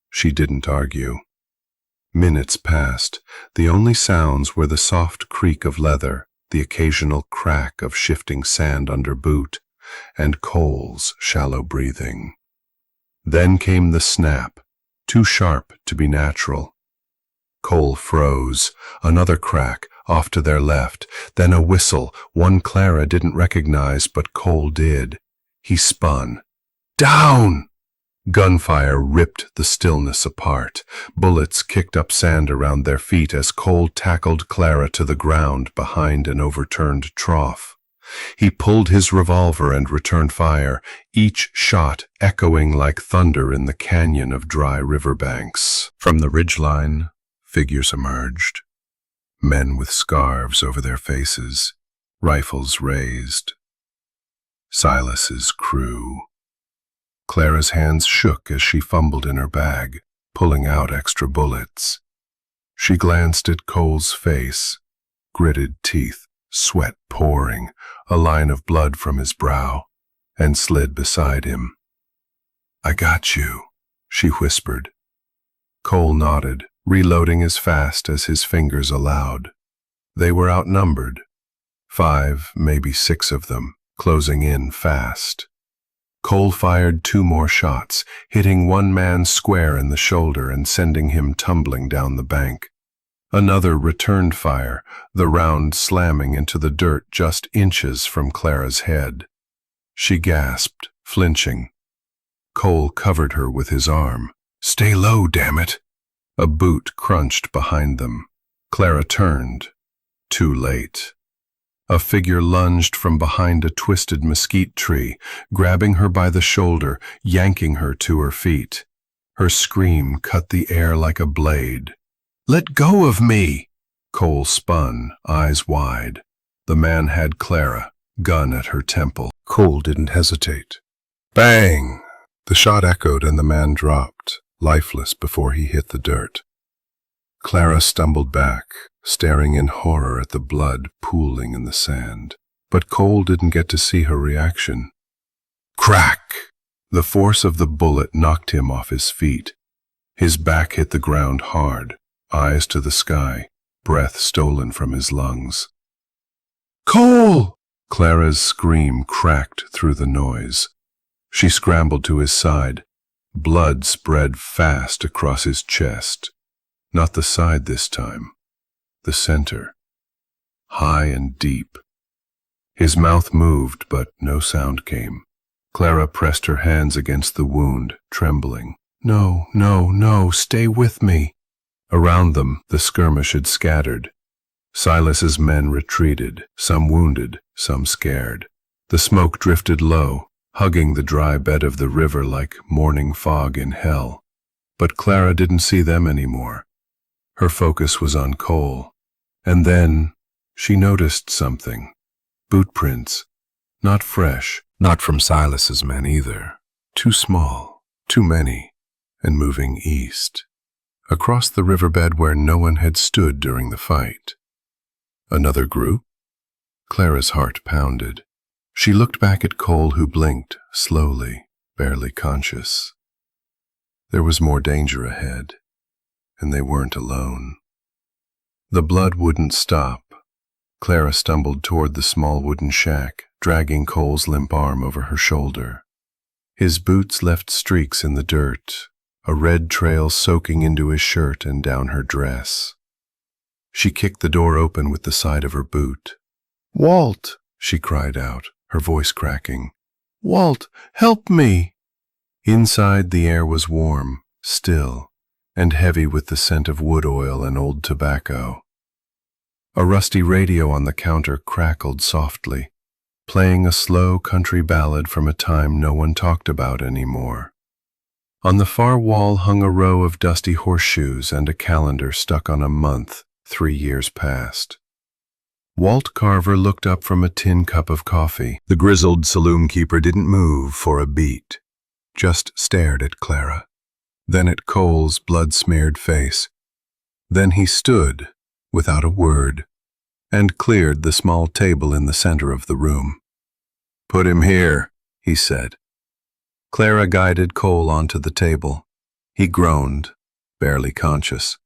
She didn't argue. Minutes passed. The only sounds were the soft creak of leather, the occasional crack of shifting sand under boot, and Cole's shallow breathing. Then came the snap, too sharp to be natural. Cole froze. Another crack, off to their left, then a whistle, one Clara didn't recognize, but Cole did. He spun. "Down!" Gunfire ripped the stillness apart. Bullets kicked up sand around their feet as Cole tackled Clara to the ground behind an overturned trough. He pulled his revolver and returned fire, each shot echoing like thunder in the canyon of dry riverbanks. From the ridgeline, figures emerged. Men with scarves over their faces, rifles raised. Silas's crew. Clara's hands shook as she fumbled in her bag, pulling out extra bullets. She glanced at Cole's face, gritted teeth, sweat pouring, a line of blood from his brow, and slid beside him. "I got you," she whispered. Cole nodded, reloading as fast as his fingers allowed. They were outnumbered. 5, maybe 6 of them, closing in fast. Cole fired 2 more shots, hitting one man square in the shoulder and sending him tumbling down the bank. Another returned fire, the round slamming into the dirt just inches from Clara's head. She gasped, flinching. Cole covered her with his arm. "Stay low, damn it!" A boot crunched behind them. Clara turned. Too late. A figure lunged from behind a twisted mesquite tree, grabbing her by the shoulder, yanking her to her feet. Her scream cut the air like a blade. "Let go of me!" Cole spun, eyes wide. The man had Clara, gun at her temple. Cole didn't hesitate. Bang! The shot echoed and the man dropped, lifeless before he hit the dirt. Clara stumbled back, staring in horror at the blood pooling in the sand. But Cole didn't get to see her reaction. Crack! The force of the bullet knocked him off his feet. His back hit the ground hard, eyes to the sky, breath stolen from his lungs. "Cole!" Clara's scream cracked through the noise. She scrambled to his side. Blood spread fast across his chest. Not the side this time. The center. High and deep. His mouth moved, but no sound came. Clara pressed her hands against the wound, trembling. "No, no, no, stay with me." Around them, the skirmish had scattered. Silas's men retreated, some wounded, some scared. The smoke drifted low, hugging the dry bed of the river like morning fog in hell. But Clara didn't see them anymore. Her focus was on Cole. And then she noticed something. Boot prints. Not fresh, not from Silas's men either. Too small, too many, and moving east. Across the riverbed where no one had stood during the fight. Another group? Clara's heart pounded. She looked back at Cole, who blinked, slowly, barely conscious. There was more danger ahead, and they weren't alone. The blood wouldn't stop. Clara stumbled toward the small wooden shack, dragging Cole's limp arm over her shoulder. His boots left streaks in the dirt, a red trail soaking into his shirt and down her dress. She kicked the door open with the side of her boot. "Walt!" she cried out, her voice cracking. "Walt, help me!" Inside, the air was warm, still, and heavy with the scent of wood oil and old tobacco. A rusty radio on the counter crackled softly, playing a slow country ballad from a time no one talked about anymore. On the far wall hung a row of dusty horseshoes and a calendar stuck on a month 3 years past. Walt Carver looked up from a tin cup of coffee. The grizzled saloon keeper didn't move for a beat, just stared at Clara, then at Cole's blood-smeared face. Then he stood, without a word, and cleared the small table in the center of the room. "Put him here," he said. Clara guided Cole onto the table. He groaned, barely conscious.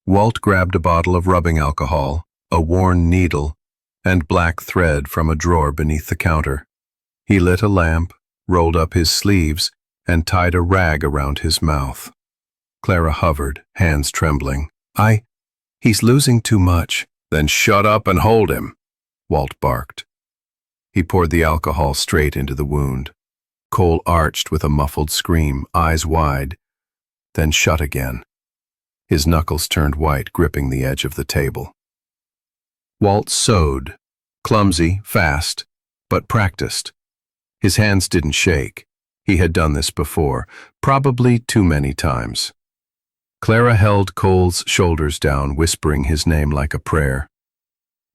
Walt grabbed a bottle of rubbing alcohol, a worn needle, and black thread from a drawer beneath the counter. He lit a lamp, rolled up his sleeves, and tied a rag around his mouth. Clara hovered, hands trembling. He's losing too much." "Then shut up and hold him," Walt barked. He poured the alcohol straight into the wound. Cole arched with a muffled scream, eyes wide, then shut again. His knuckles turned white, gripping the edge of the table. Walt sewed, clumsy, fast, but practiced. His hands didn't shake. He had done this before, probably too many times. Clara held Cole's shoulders down, whispering his name like a prayer.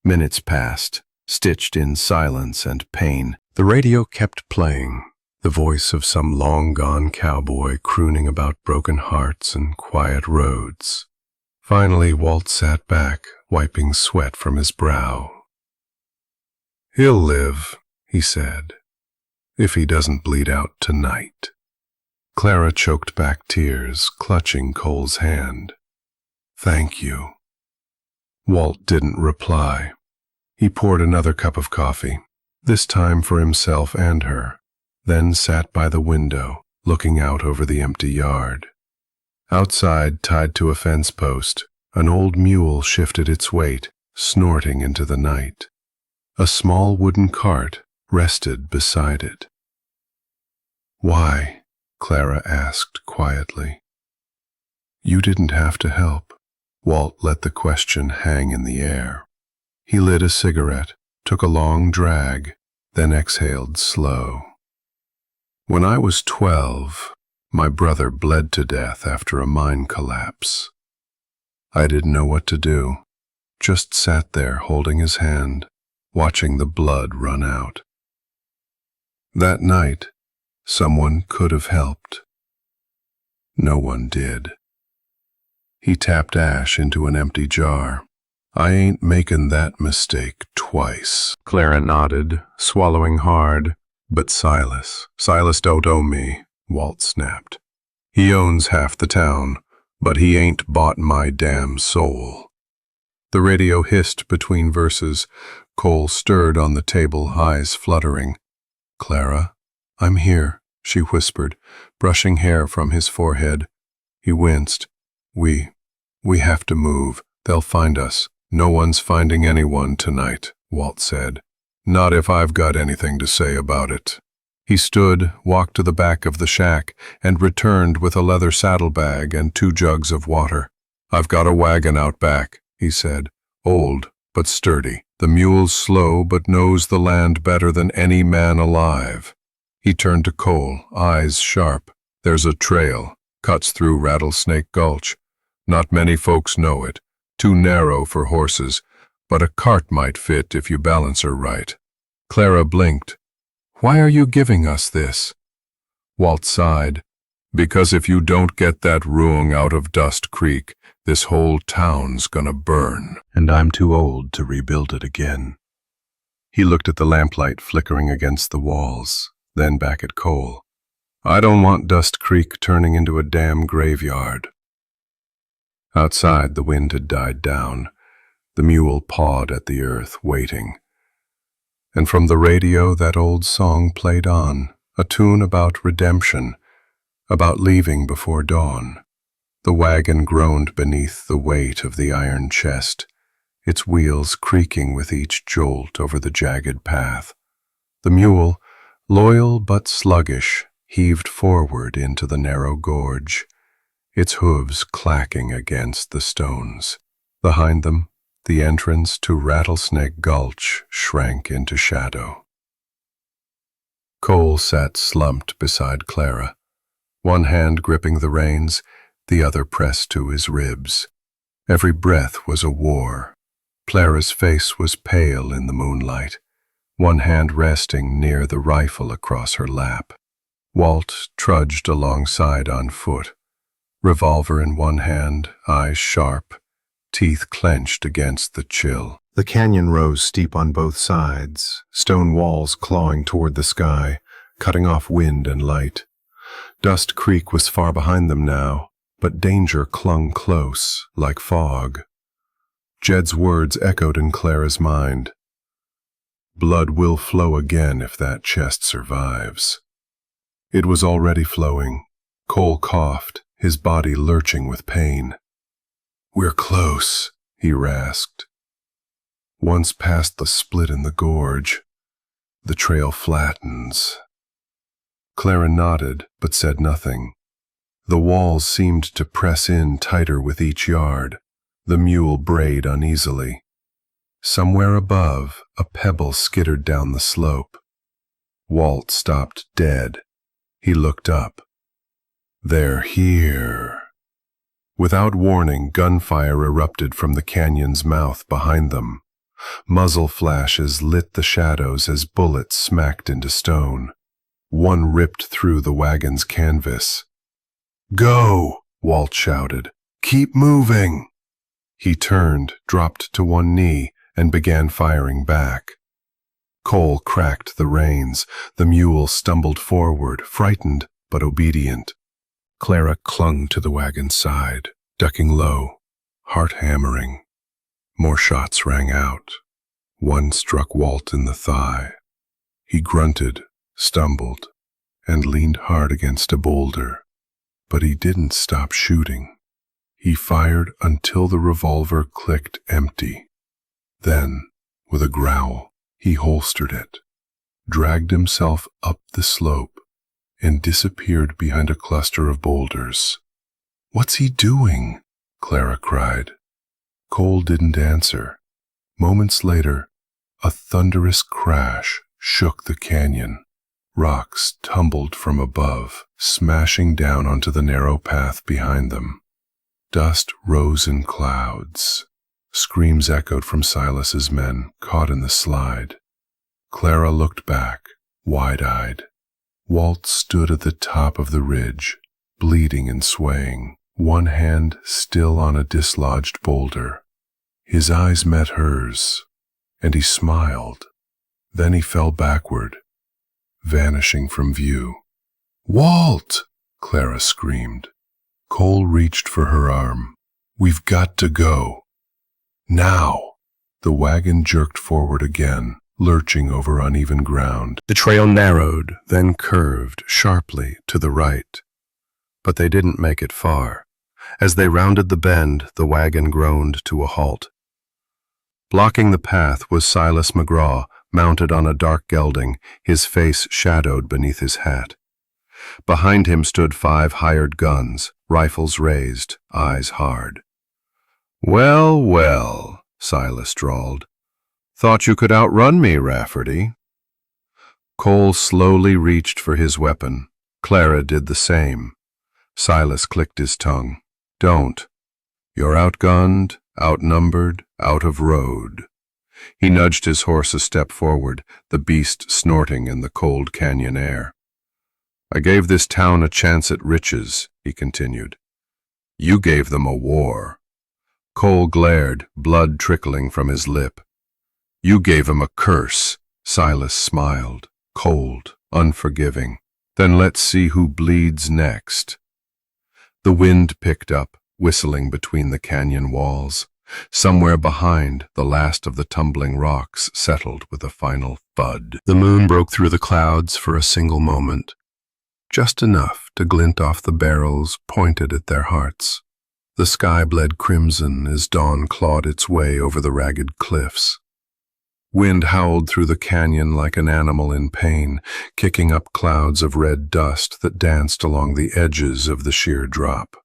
Minutes passed, stitched in silence and pain. The radio kept playing, the voice of some long-gone cowboy crooning about broken hearts and quiet roads. Finally, Walt sat back, wiping sweat from his brow. "He'll live," he said, "if he doesn't bleed out tonight." Clara choked back tears, clutching Cole's hand. "Thank you." Walt didn't reply. He poured another cup of coffee, this time for himself and her, then sat by the window, looking out over the empty yard. Outside, tied to a fence post, an old mule shifted its weight, snorting into the night. A small wooden cart rested beside it. "Why?" Clara asked quietly. "You didn't have to help." Walt let the question hang in the air. He lit a cigarette, took a long drag, then exhaled slow. "When I was 12, my brother bled to death after a mine collapse. I didn't know what to do, just sat there holding his hand, watching the blood run out. That night, someone could have helped. No one did." He tapped ash into an empty jar. "I ain't making that mistake twice." Clara nodded, swallowing hard. "But Silas don't owe me," Walt snapped. "He owns half the town, but he ain't bought my damn soul." The radio hissed between verses. Cole stirred on the table, eyes fluttering. "Clara, I'm here," she whispered, brushing hair from his forehead. He winced. We have to move. They'll find us." "No one's finding anyone tonight," Walt said. "Not if I've got anything to say about it." He stood, walked to the back of the shack, and returned with a leather saddlebag and 2 jugs of water. "I've got a wagon out back," he said. "Old, but sturdy. The mule's slow, but knows the land better than any man alive. He turned to Cole, eyes sharp. There's a trail, cuts through Rattlesnake Gulch. Not many folks know it. Too narrow for horses, but a cart might fit if you balance her right. Clara blinked. Why are you giving us this? Walt sighed. Because if you don't get that ruin out of Dust Creek, this whole town's gonna burn. And I'm too old to rebuild it again. He looked at the lamplight flickering against the walls, then back at Cole. I don't want Dust Creek turning into a damn graveyard. Outside, the wind had died down. The mule pawed at the earth, waiting. And from the radio that old song played on, a tune about redemption, about leaving before dawn. The wagon groaned beneath the weight of the iron chest, its wheels creaking with each jolt over the jagged path. The mule, loyal but sluggish, heaved forward into the narrow gorge, its hooves clacking against the stones. Behind them, the entrance to Rattlesnake Gulch shrank into shadow. Cole sat slumped beside Clara, one hand gripping the reins, the other pressed to his ribs. Every breath was a war. Clara's face was pale in the moonlight, one hand resting near the rifle across her lap. Walt trudged alongside on foot, revolver in one hand, eyes sharp, teeth clenched against the chill. The canyon rose steep on both sides, stone walls clawing toward the sky, cutting off wind and light. Dust Creek was far behind them now, but danger clung close, like fog. Jed's words echoed in Clara's mind. Blood will flow again if that chest survives. It was already flowing. Cole coughed, his body lurching with pain. We're close, he rasped. Once past the split in the gorge, the trail flattens. Clara nodded, but said nothing. The walls seemed to press in tighter with each yard. The mule brayed uneasily. Somewhere above, a pebble skittered down the slope. Walt stopped dead. He looked up. They're here. Without warning, gunfire erupted from the canyon's mouth behind them. Muzzle flashes lit the shadows as bullets smacked into stone. One ripped through the wagon's canvas. Go, Walt shouted. Keep moving. He turned, dropped to one knee, and began firing back. Cole cracked the reins. The mule stumbled forward, frightened but obedient. Clara clung to the wagon's side, ducking low, heart hammering. More shots rang out. One struck Walt in the thigh. He grunted, stumbled, and leaned hard against a boulder. But he didn't stop shooting. He fired until the revolver clicked empty. Then, with a growl, he holstered it, dragged himself up the slope, and disappeared behind a cluster of boulders. What's he doing? Clara cried. Cole didn't answer. Moments later, a thunderous crash shook the canyon. Rocks tumbled from above, smashing down onto the narrow path behind them. Dust rose in clouds. Screams echoed from Silas's men, caught in the slide. Clara looked back, wide-eyed. Walt stood at the top of the ridge, bleeding and swaying, one hand still on a dislodged boulder. His eyes met hers, and he smiled. Then he fell backward, vanishing from view. Walt! Clara screamed. Cole reached for her arm. We've got to go. Now! The wagon jerked forward again, lurching over uneven ground. The trail narrowed, then curved sharply to the right. But they didn't make it far. As they rounded the bend, the wagon groaned to a halt. Blocking the path was Silas McGraw, mounted on a dark gelding, his face shadowed beneath his hat. Behind him stood 5 hired guns, rifles raised, eyes hard. Well, well, Silas drawled. "Thought you could outrun me, Rafferty." Cole slowly reached for his weapon. Clara did the same. Silas clicked his tongue. "Don't. You're outgunned, outnumbered, out of road." He nudged his horse a step forward, the beast snorting in the cold canyon air. "I gave this town a chance at riches," he continued. "You gave them a war." Cole glared, blood trickling from his lip. "You gave him a curse." Silas smiled, cold, unforgiving. "Then let's see who bleeds next." The wind picked up, whistling between the canyon walls. Somewhere behind, the last of the tumbling rocks settled with a final thud. The moon broke through the clouds for a single moment, just enough to glint off the barrels pointed at their hearts. The sky bled crimson as dawn clawed its way over the ragged cliffs. Wind howled through the canyon like an animal in pain, kicking up clouds of red dust that danced along the edges of the sheer drop.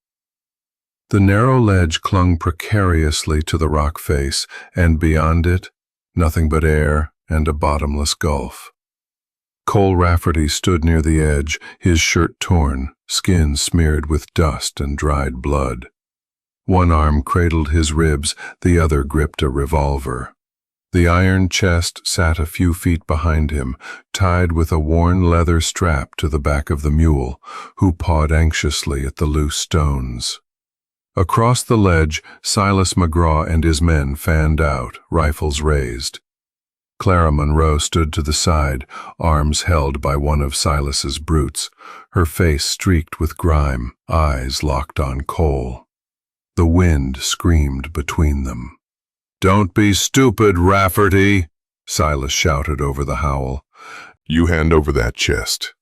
The narrow ledge clung precariously to the rock face, and beyond it, nothing but air and a bottomless gulf. Cole Rafferty stood near the edge, his shirt torn, skin smeared with dust and dried blood. One arm cradled his ribs, the other gripped a revolver. The iron chest sat a few feet behind him, tied with a worn leather strap to the back of the mule, who pawed anxiously at the loose stones. Across the ledge, Silas McGraw and his men fanned out, rifles raised. Clara Monroe stood to the side, arms held by one of Silas's brutes, her face streaked with grime, eyes locked on Cole. The wind screamed between them. "Don't be stupid, Rafferty," Silas shouted over the howl. "You hand over that chest,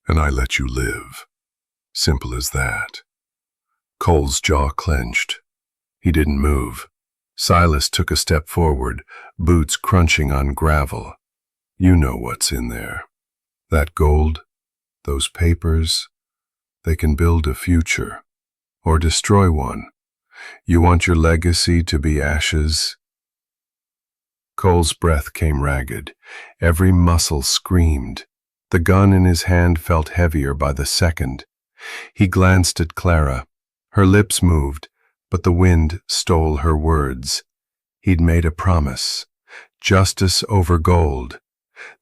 and I let you live. Simple as that." Cole's jaw clenched. He didn't move. Silas took a step forward, boots crunching on gravel. "You know what's in there. That gold, those papers, they can build a future, or destroy one. You want your legacy to be ashes?" Cole's breath came ragged. Every muscle screamed. The gun in his hand felt heavier by the second. He glanced at Clara. Her lips moved, but the wind stole her words. He'd made a promise. Justice over gold.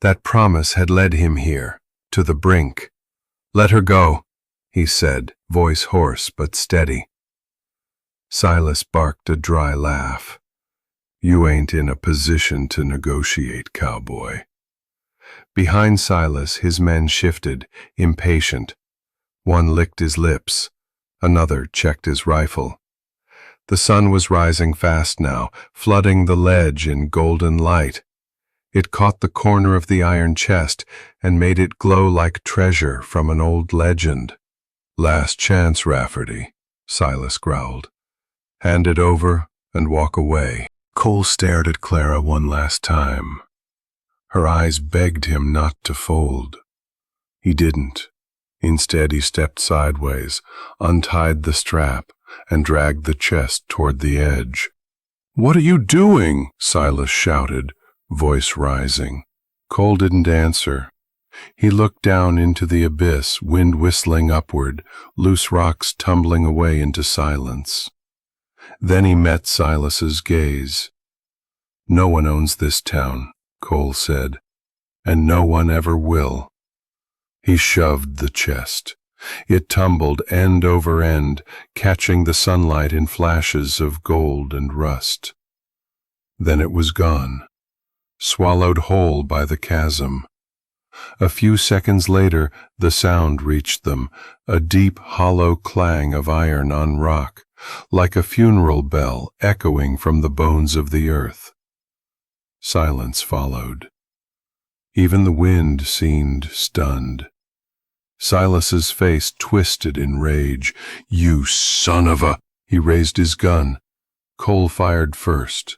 That promise had led him here, to the brink. "Let her go," he said, voice hoarse but steady. Silas barked a dry laugh. "You ain't in a position to negotiate, cowboy." Behind Silas, his men shifted, impatient. One licked his lips. Another checked his rifle. The sun was rising fast now, flooding the ledge in golden light. It caught the corner of the iron chest and made it glow like treasure from an old legend. "Last chance, Rafferty," Silas growled. "Hand it over and walk away." Cole stared at Clara one last time. Her eyes begged him not to fold. He didn't. Instead, he stepped sideways, untied the strap, and dragged the chest toward the edge. "What are you doing?" Silas shouted, voice rising. Cole didn't answer. He looked down into the abyss, wind whistling upward, loose rocks tumbling away into silence. Then he met Silas's gaze. "No one owns this town," Cole said, "and no one ever will." He shoved the chest. It tumbled end over end, catching the sunlight in flashes of gold and rust. Then it was gone, swallowed whole by the chasm. A few seconds later, the sound reached them, a deep, hollow clang of iron on rock, like a funeral bell echoing from the bones of the earth. Silence followed. Even the wind seemed stunned. Silas's face twisted in rage. "You son of a—" He raised his gun. Cole fired first.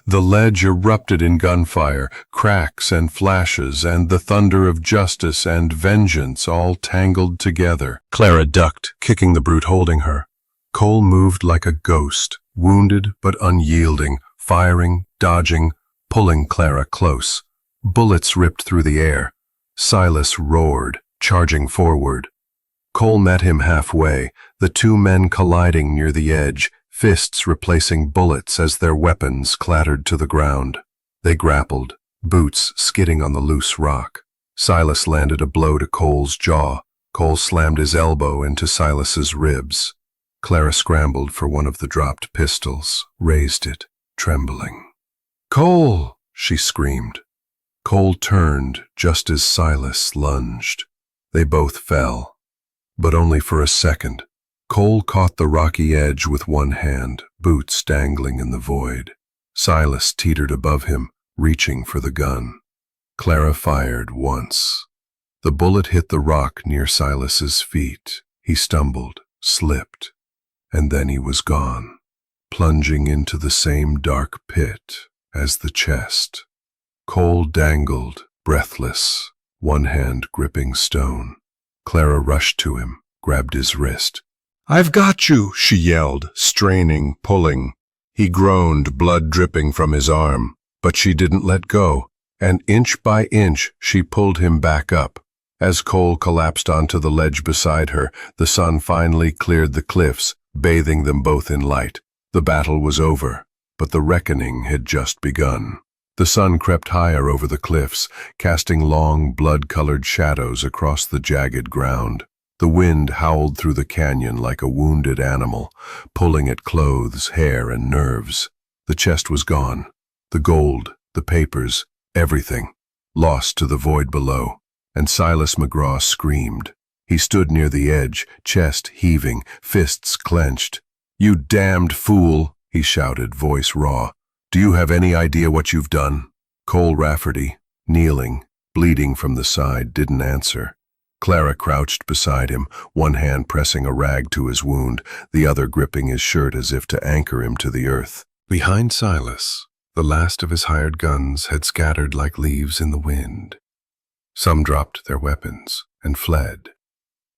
The ledge erupted in gunfire, cracks and flashes, and the thunder of justice and vengeance all tangled together. Clara ducked, kicking the brute holding her. Cole moved like a ghost, wounded but unyielding, firing, dodging, pulling Clara close. Bullets ripped through the air. Silas roared, charging forward. Cole met him halfway, the two men colliding near the edge, fists replacing bullets as their weapons clattered to the ground. They grappled, boots skidding on the loose rock. Silas landed a blow to Cole's jaw. Cole slammed his elbow into Silas's ribs. Clara scrambled for one of the dropped pistols, raised it, trembling. "Cole!" she screamed. Cole turned just as Silas lunged. They both fell, but only for a second. Cole caught the rocky edge with one hand, boots dangling in the void. Silas teetered above him, reaching for the gun. Clara fired once. The bullet hit the rock near Silas's feet. He stumbled, slipped, and then he was gone, plunging into the same dark pit as the chest. Cole dangled, breathless, one hand gripping stone. Clara rushed to him, grabbed his wrist. "I've got you," she yelled, straining, pulling. He groaned, blood dripping from his arm, but she didn't let go, and inch by inch she pulled him back up. As Cole collapsed onto the ledge beside her, the sun finally cleared the cliffs, bathing them both in light. The battle was over, but the reckoning had just begun. The sun crept higher over the cliffs, casting long, blood-colored shadows across the jagged ground. The wind howled through the canyon like a wounded animal, pulling at clothes, hair, and nerves. The chest was gone. The gold, the papers, everything, lost to the void below. And Silas McGraw screamed. He stood near the edge, chest heaving, fists clenched. "You damned fool," he shouted, voice raw. "Do you have any idea what you've done?" Cole Rafferty, kneeling, bleeding from the side, didn't answer. Clara crouched beside him, one hand pressing a rag to his wound, the other gripping his shirt as if to anchor him to the earth. Behind Silas, the last of his hired guns had scattered like leaves in the wind. Some dropped their weapons and fled.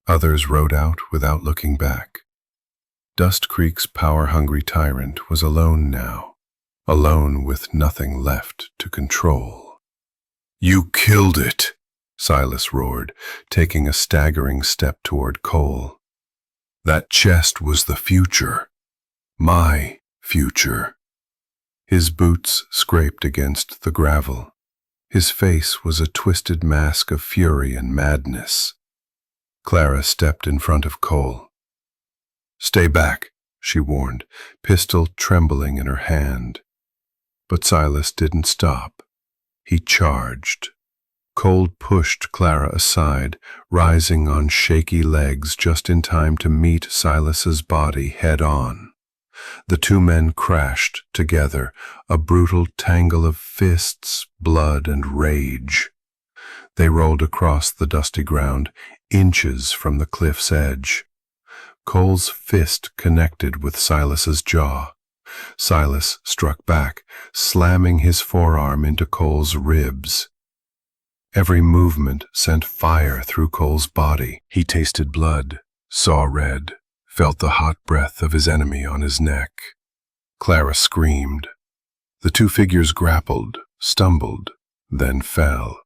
Others rode out without looking back. Dust Creek's power-hungry tyrant was alone now, alone with nothing left to control. "You killed it!" Silas roared, taking a staggering step toward Cole. "That chest was the future. My future." His boots scraped against the gravel. His face was a twisted mask of fury and madness. Clara stepped in front of Cole. "Stay back," she warned, pistol trembling in her hand. But Silas didn't stop. He charged. Cole pushed Clara aside, rising on shaky legs just in time to meet Silas's body head-on. The two men crashed together, a brutal tangle of fists, blood, and rage. They rolled across the dusty ground, inches from the cliff's edge. Cole's fist connected with Silas's jaw. Silas struck back, slamming his forearm into Cole's ribs. Every movement sent fire through Cole's body. He tasted blood, saw red, felt the hot breath of his enemy on his neck. Clara screamed. The two figures grappled, stumbled, then fell.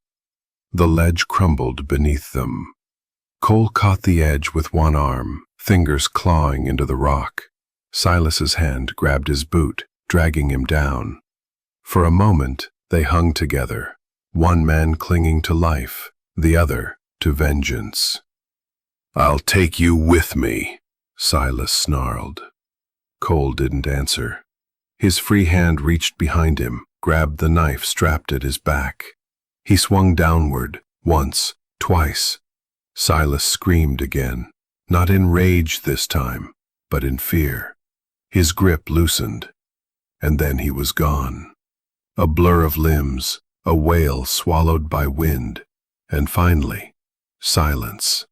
The ledge crumbled beneath them. Cole caught the edge with one arm, fingers clawing into the rock. Silas's hand grabbed his boot, dragging him down. For a moment, they hung together, one man clinging to life, the other to vengeance. "I'll take you with me," Silas snarled. Cole didn't answer. His free hand reached behind him, grabbed the knife strapped at his back. He swung downward, once, twice. Silas screamed again, not in rage this time, but in fear. His grip loosened, and then he was gone. A blur of limbs, a wail swallowed by wind, and finally, silence.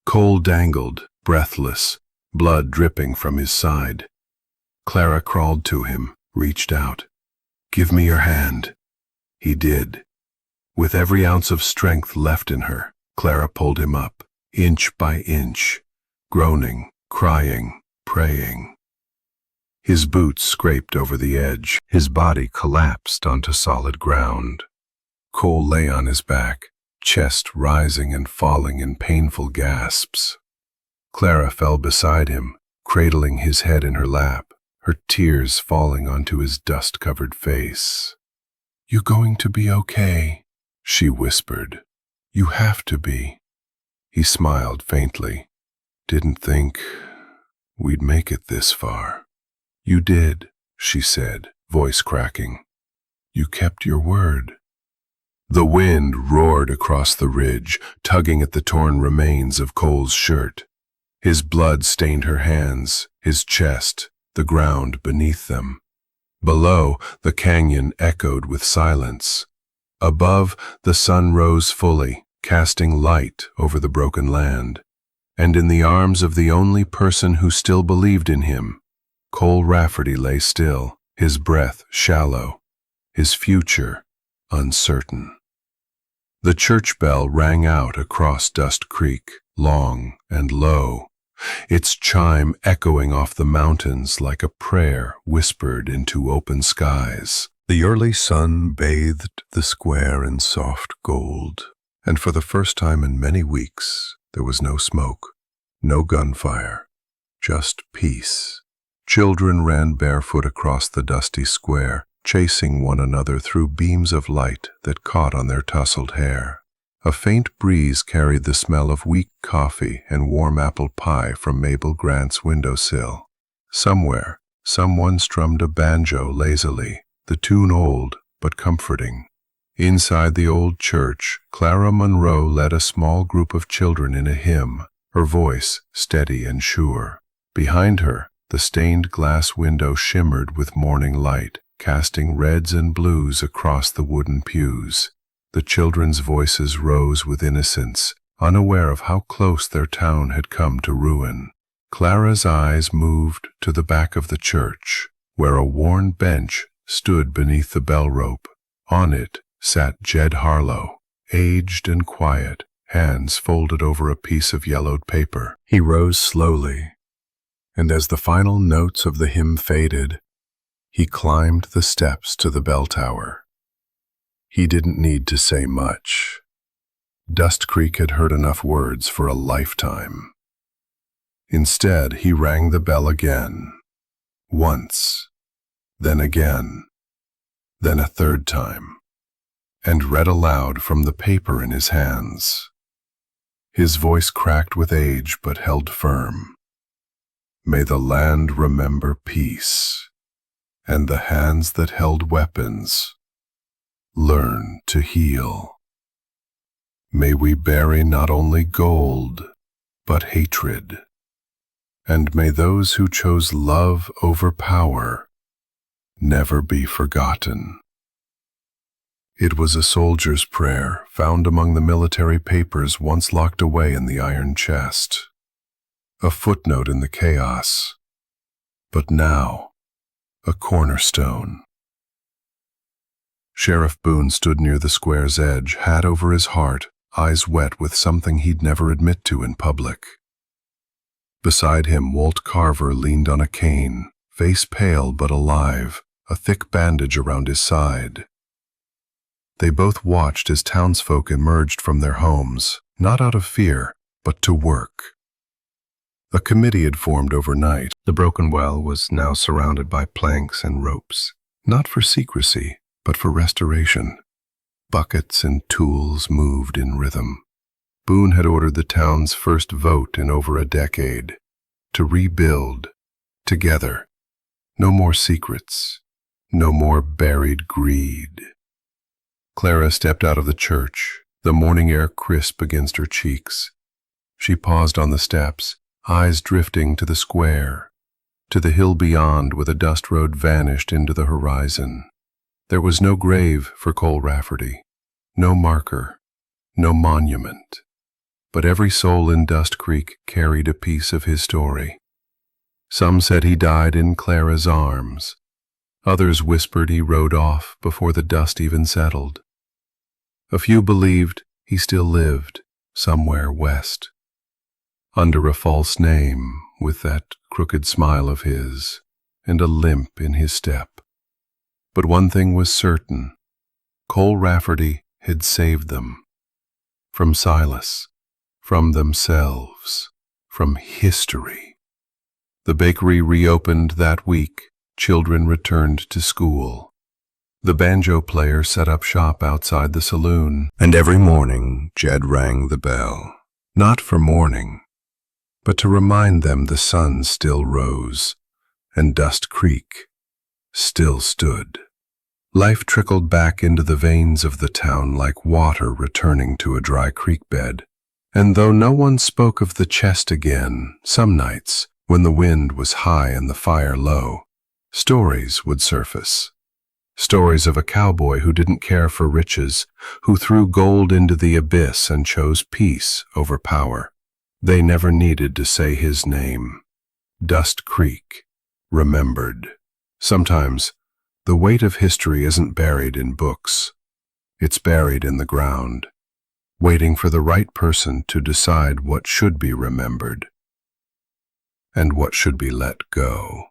Cole dangled, breathless, blood dripping from his side. Clara crawled to him, reached out. "Give me your hand." He did. With every ounce of strength left in her, Clara pulled him up, inch by inch, groaning, crying, praying. His boots scraped over the edge. His body collapsed onto solid ground. Cole lay on his back, chest rising and falling in painful gasps. Clara fell beside him, cradling his head in her lap, her tears falling onto his dust-covered face. "You going to be okay?" she whispered. "You have to be." He smiled faintly. "Didn't think we'd make it this far." "You did," she said, voice cracking. "You kept your word." The wind roared across the ridge, tugging at the torn remains of Cole's shirt. His blood stained her hands, his chest, the ground beneath them. Below, the canyon echoed with silence. Above, the sun rose fully, casting light over the broken land. And in the arms of the only person who still believed in him, Cole Rafferty lay still, his breath shallow, his future uncertain. The church bell rang out across Dust Creek, long and low, its chime echoing off the mountains like a prayer whispered into open skies. The early sun bathed the square in soft gold, and for the first time in many weeks there was no smoke, no gunfire, just peace. Children ran barefoot across the dusty square, chasing one another through beams of light that caught on their tousled hair. A faint breeze carried the smell of weak coffee and warm apple pie from Mabel Grant's windowsill. Somewhere, someone strummed a banjo lazily, the tune old but comforting. Inside the old church, Clara Monroe led a small group of children in a hymn, her voice steady and sure. Behind her, the stained glass window shimmered with morning light, casting reds and blues across the wooden pews. The children's voices rose with innocence, unaware of how close their town had come to ruin. Clara's eyes moved to the back of the church, where a worn bench stood beneath the bell rope. On it sat Jed Harlow, aged and quiet, hands folded over a piece of yellowed paper. He rose slowly, and as the final notes of the hymn faded, he climbed the steps to the bell tower. He didn't need to say much. Dust Creek had heard enough words for a lifetime. Instead, he rang the bell again. Once, then again, then a third time, and read aloud from the paper in his hands. His voice cracked with age but held firm. "May the land remember peace, and the hands that held weapons learn to heal. May we bury not only gold, but hatred, and may those who chose love over power never be forgotten." It was a soldier's prayer found among the military papers once locked away in the iron chest. A footnote in the chaos, but now a cornerstone. Sheriff Boone stood near the square's edge, hat over his heart, eyes wet with something he'd never admit to in public. Beside him, Walt Carver leaned on a cane, face pale but alive, a thick bandage around his side. They both watched as townsfolk emerged from their homes, not out of fear, but to work. A committee had formed overnight. The broken well was now surrounded by planks and ropes, not for secrecy, but for restoration. Buckets and tools moved in rhythm. Boone had ordered the town's first vote in over a decade, to rebuild, together. No more secrets, no more buried greed. Clara stepped out of the church, the morning air crisp against her cheeks. She paused on the steps, eyes drifting to the square, to the hill beyond where the dust road vanished into the horizon. There was no grave for Cole Rafferty, no marker, no monument, but every soul in Dust Creek carried a piece of his story. Some said he died in Clara's arms. Others whispered he rode off before the dust even settled. A few believed he still lived somewhere west, under a false name with that crooked smile of his, and a limp in his step. But one thing was certain. Cole Rafferty had saved them. From Silas, from themselves, from history. The bakery reopened that week. Children returned to school. The banjo player set up shop outside the saloon, and every morning Jed rang the bell. Not for mourning, but to remind them the sun still rose, and Dust Creek still stood. Life trickled back into the veins of the town like water returning to a dry creek bed. And though no one spoke of the chest again, some nights, when the wind was high and the fire low, stories would surface. Stories of a cowboy who didn't care for riches, who threw gold into the abyss and chose peace over power. They never needed to say his name. Dust Creek, remembered. Sometimes, the weight of history isn't buried in books. It's buried in the ground, waiting for the right person to decide what should be remembered and what should be let go.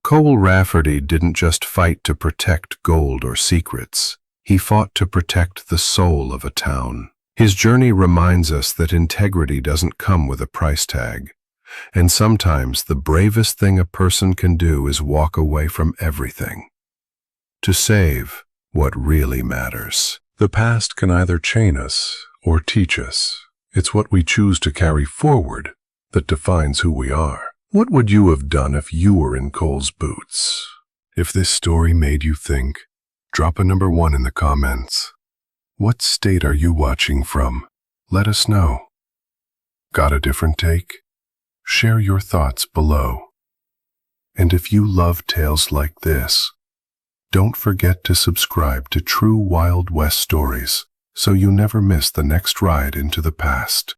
Cole Rafferty didn't just fight to protect gold or secrets. He fought to protect the soul of a town. His journey reminds us that integrity doesn't come with a price tag. And sometimes the bravest thing a person can do is walk away from everything to save what really matters. The past can either chain us or teach us. It's what we choose to carry forward that defines who we are. What would you have done if you were in Cole's boots? If this story made you think, drop a number 1 in the comments. What state are you watching from? Let us know. Got a different take? Share your thoughts below. And if you love tales like this, don't forget to subscribe to True Wild West Stories so you never miss the next ride into the past.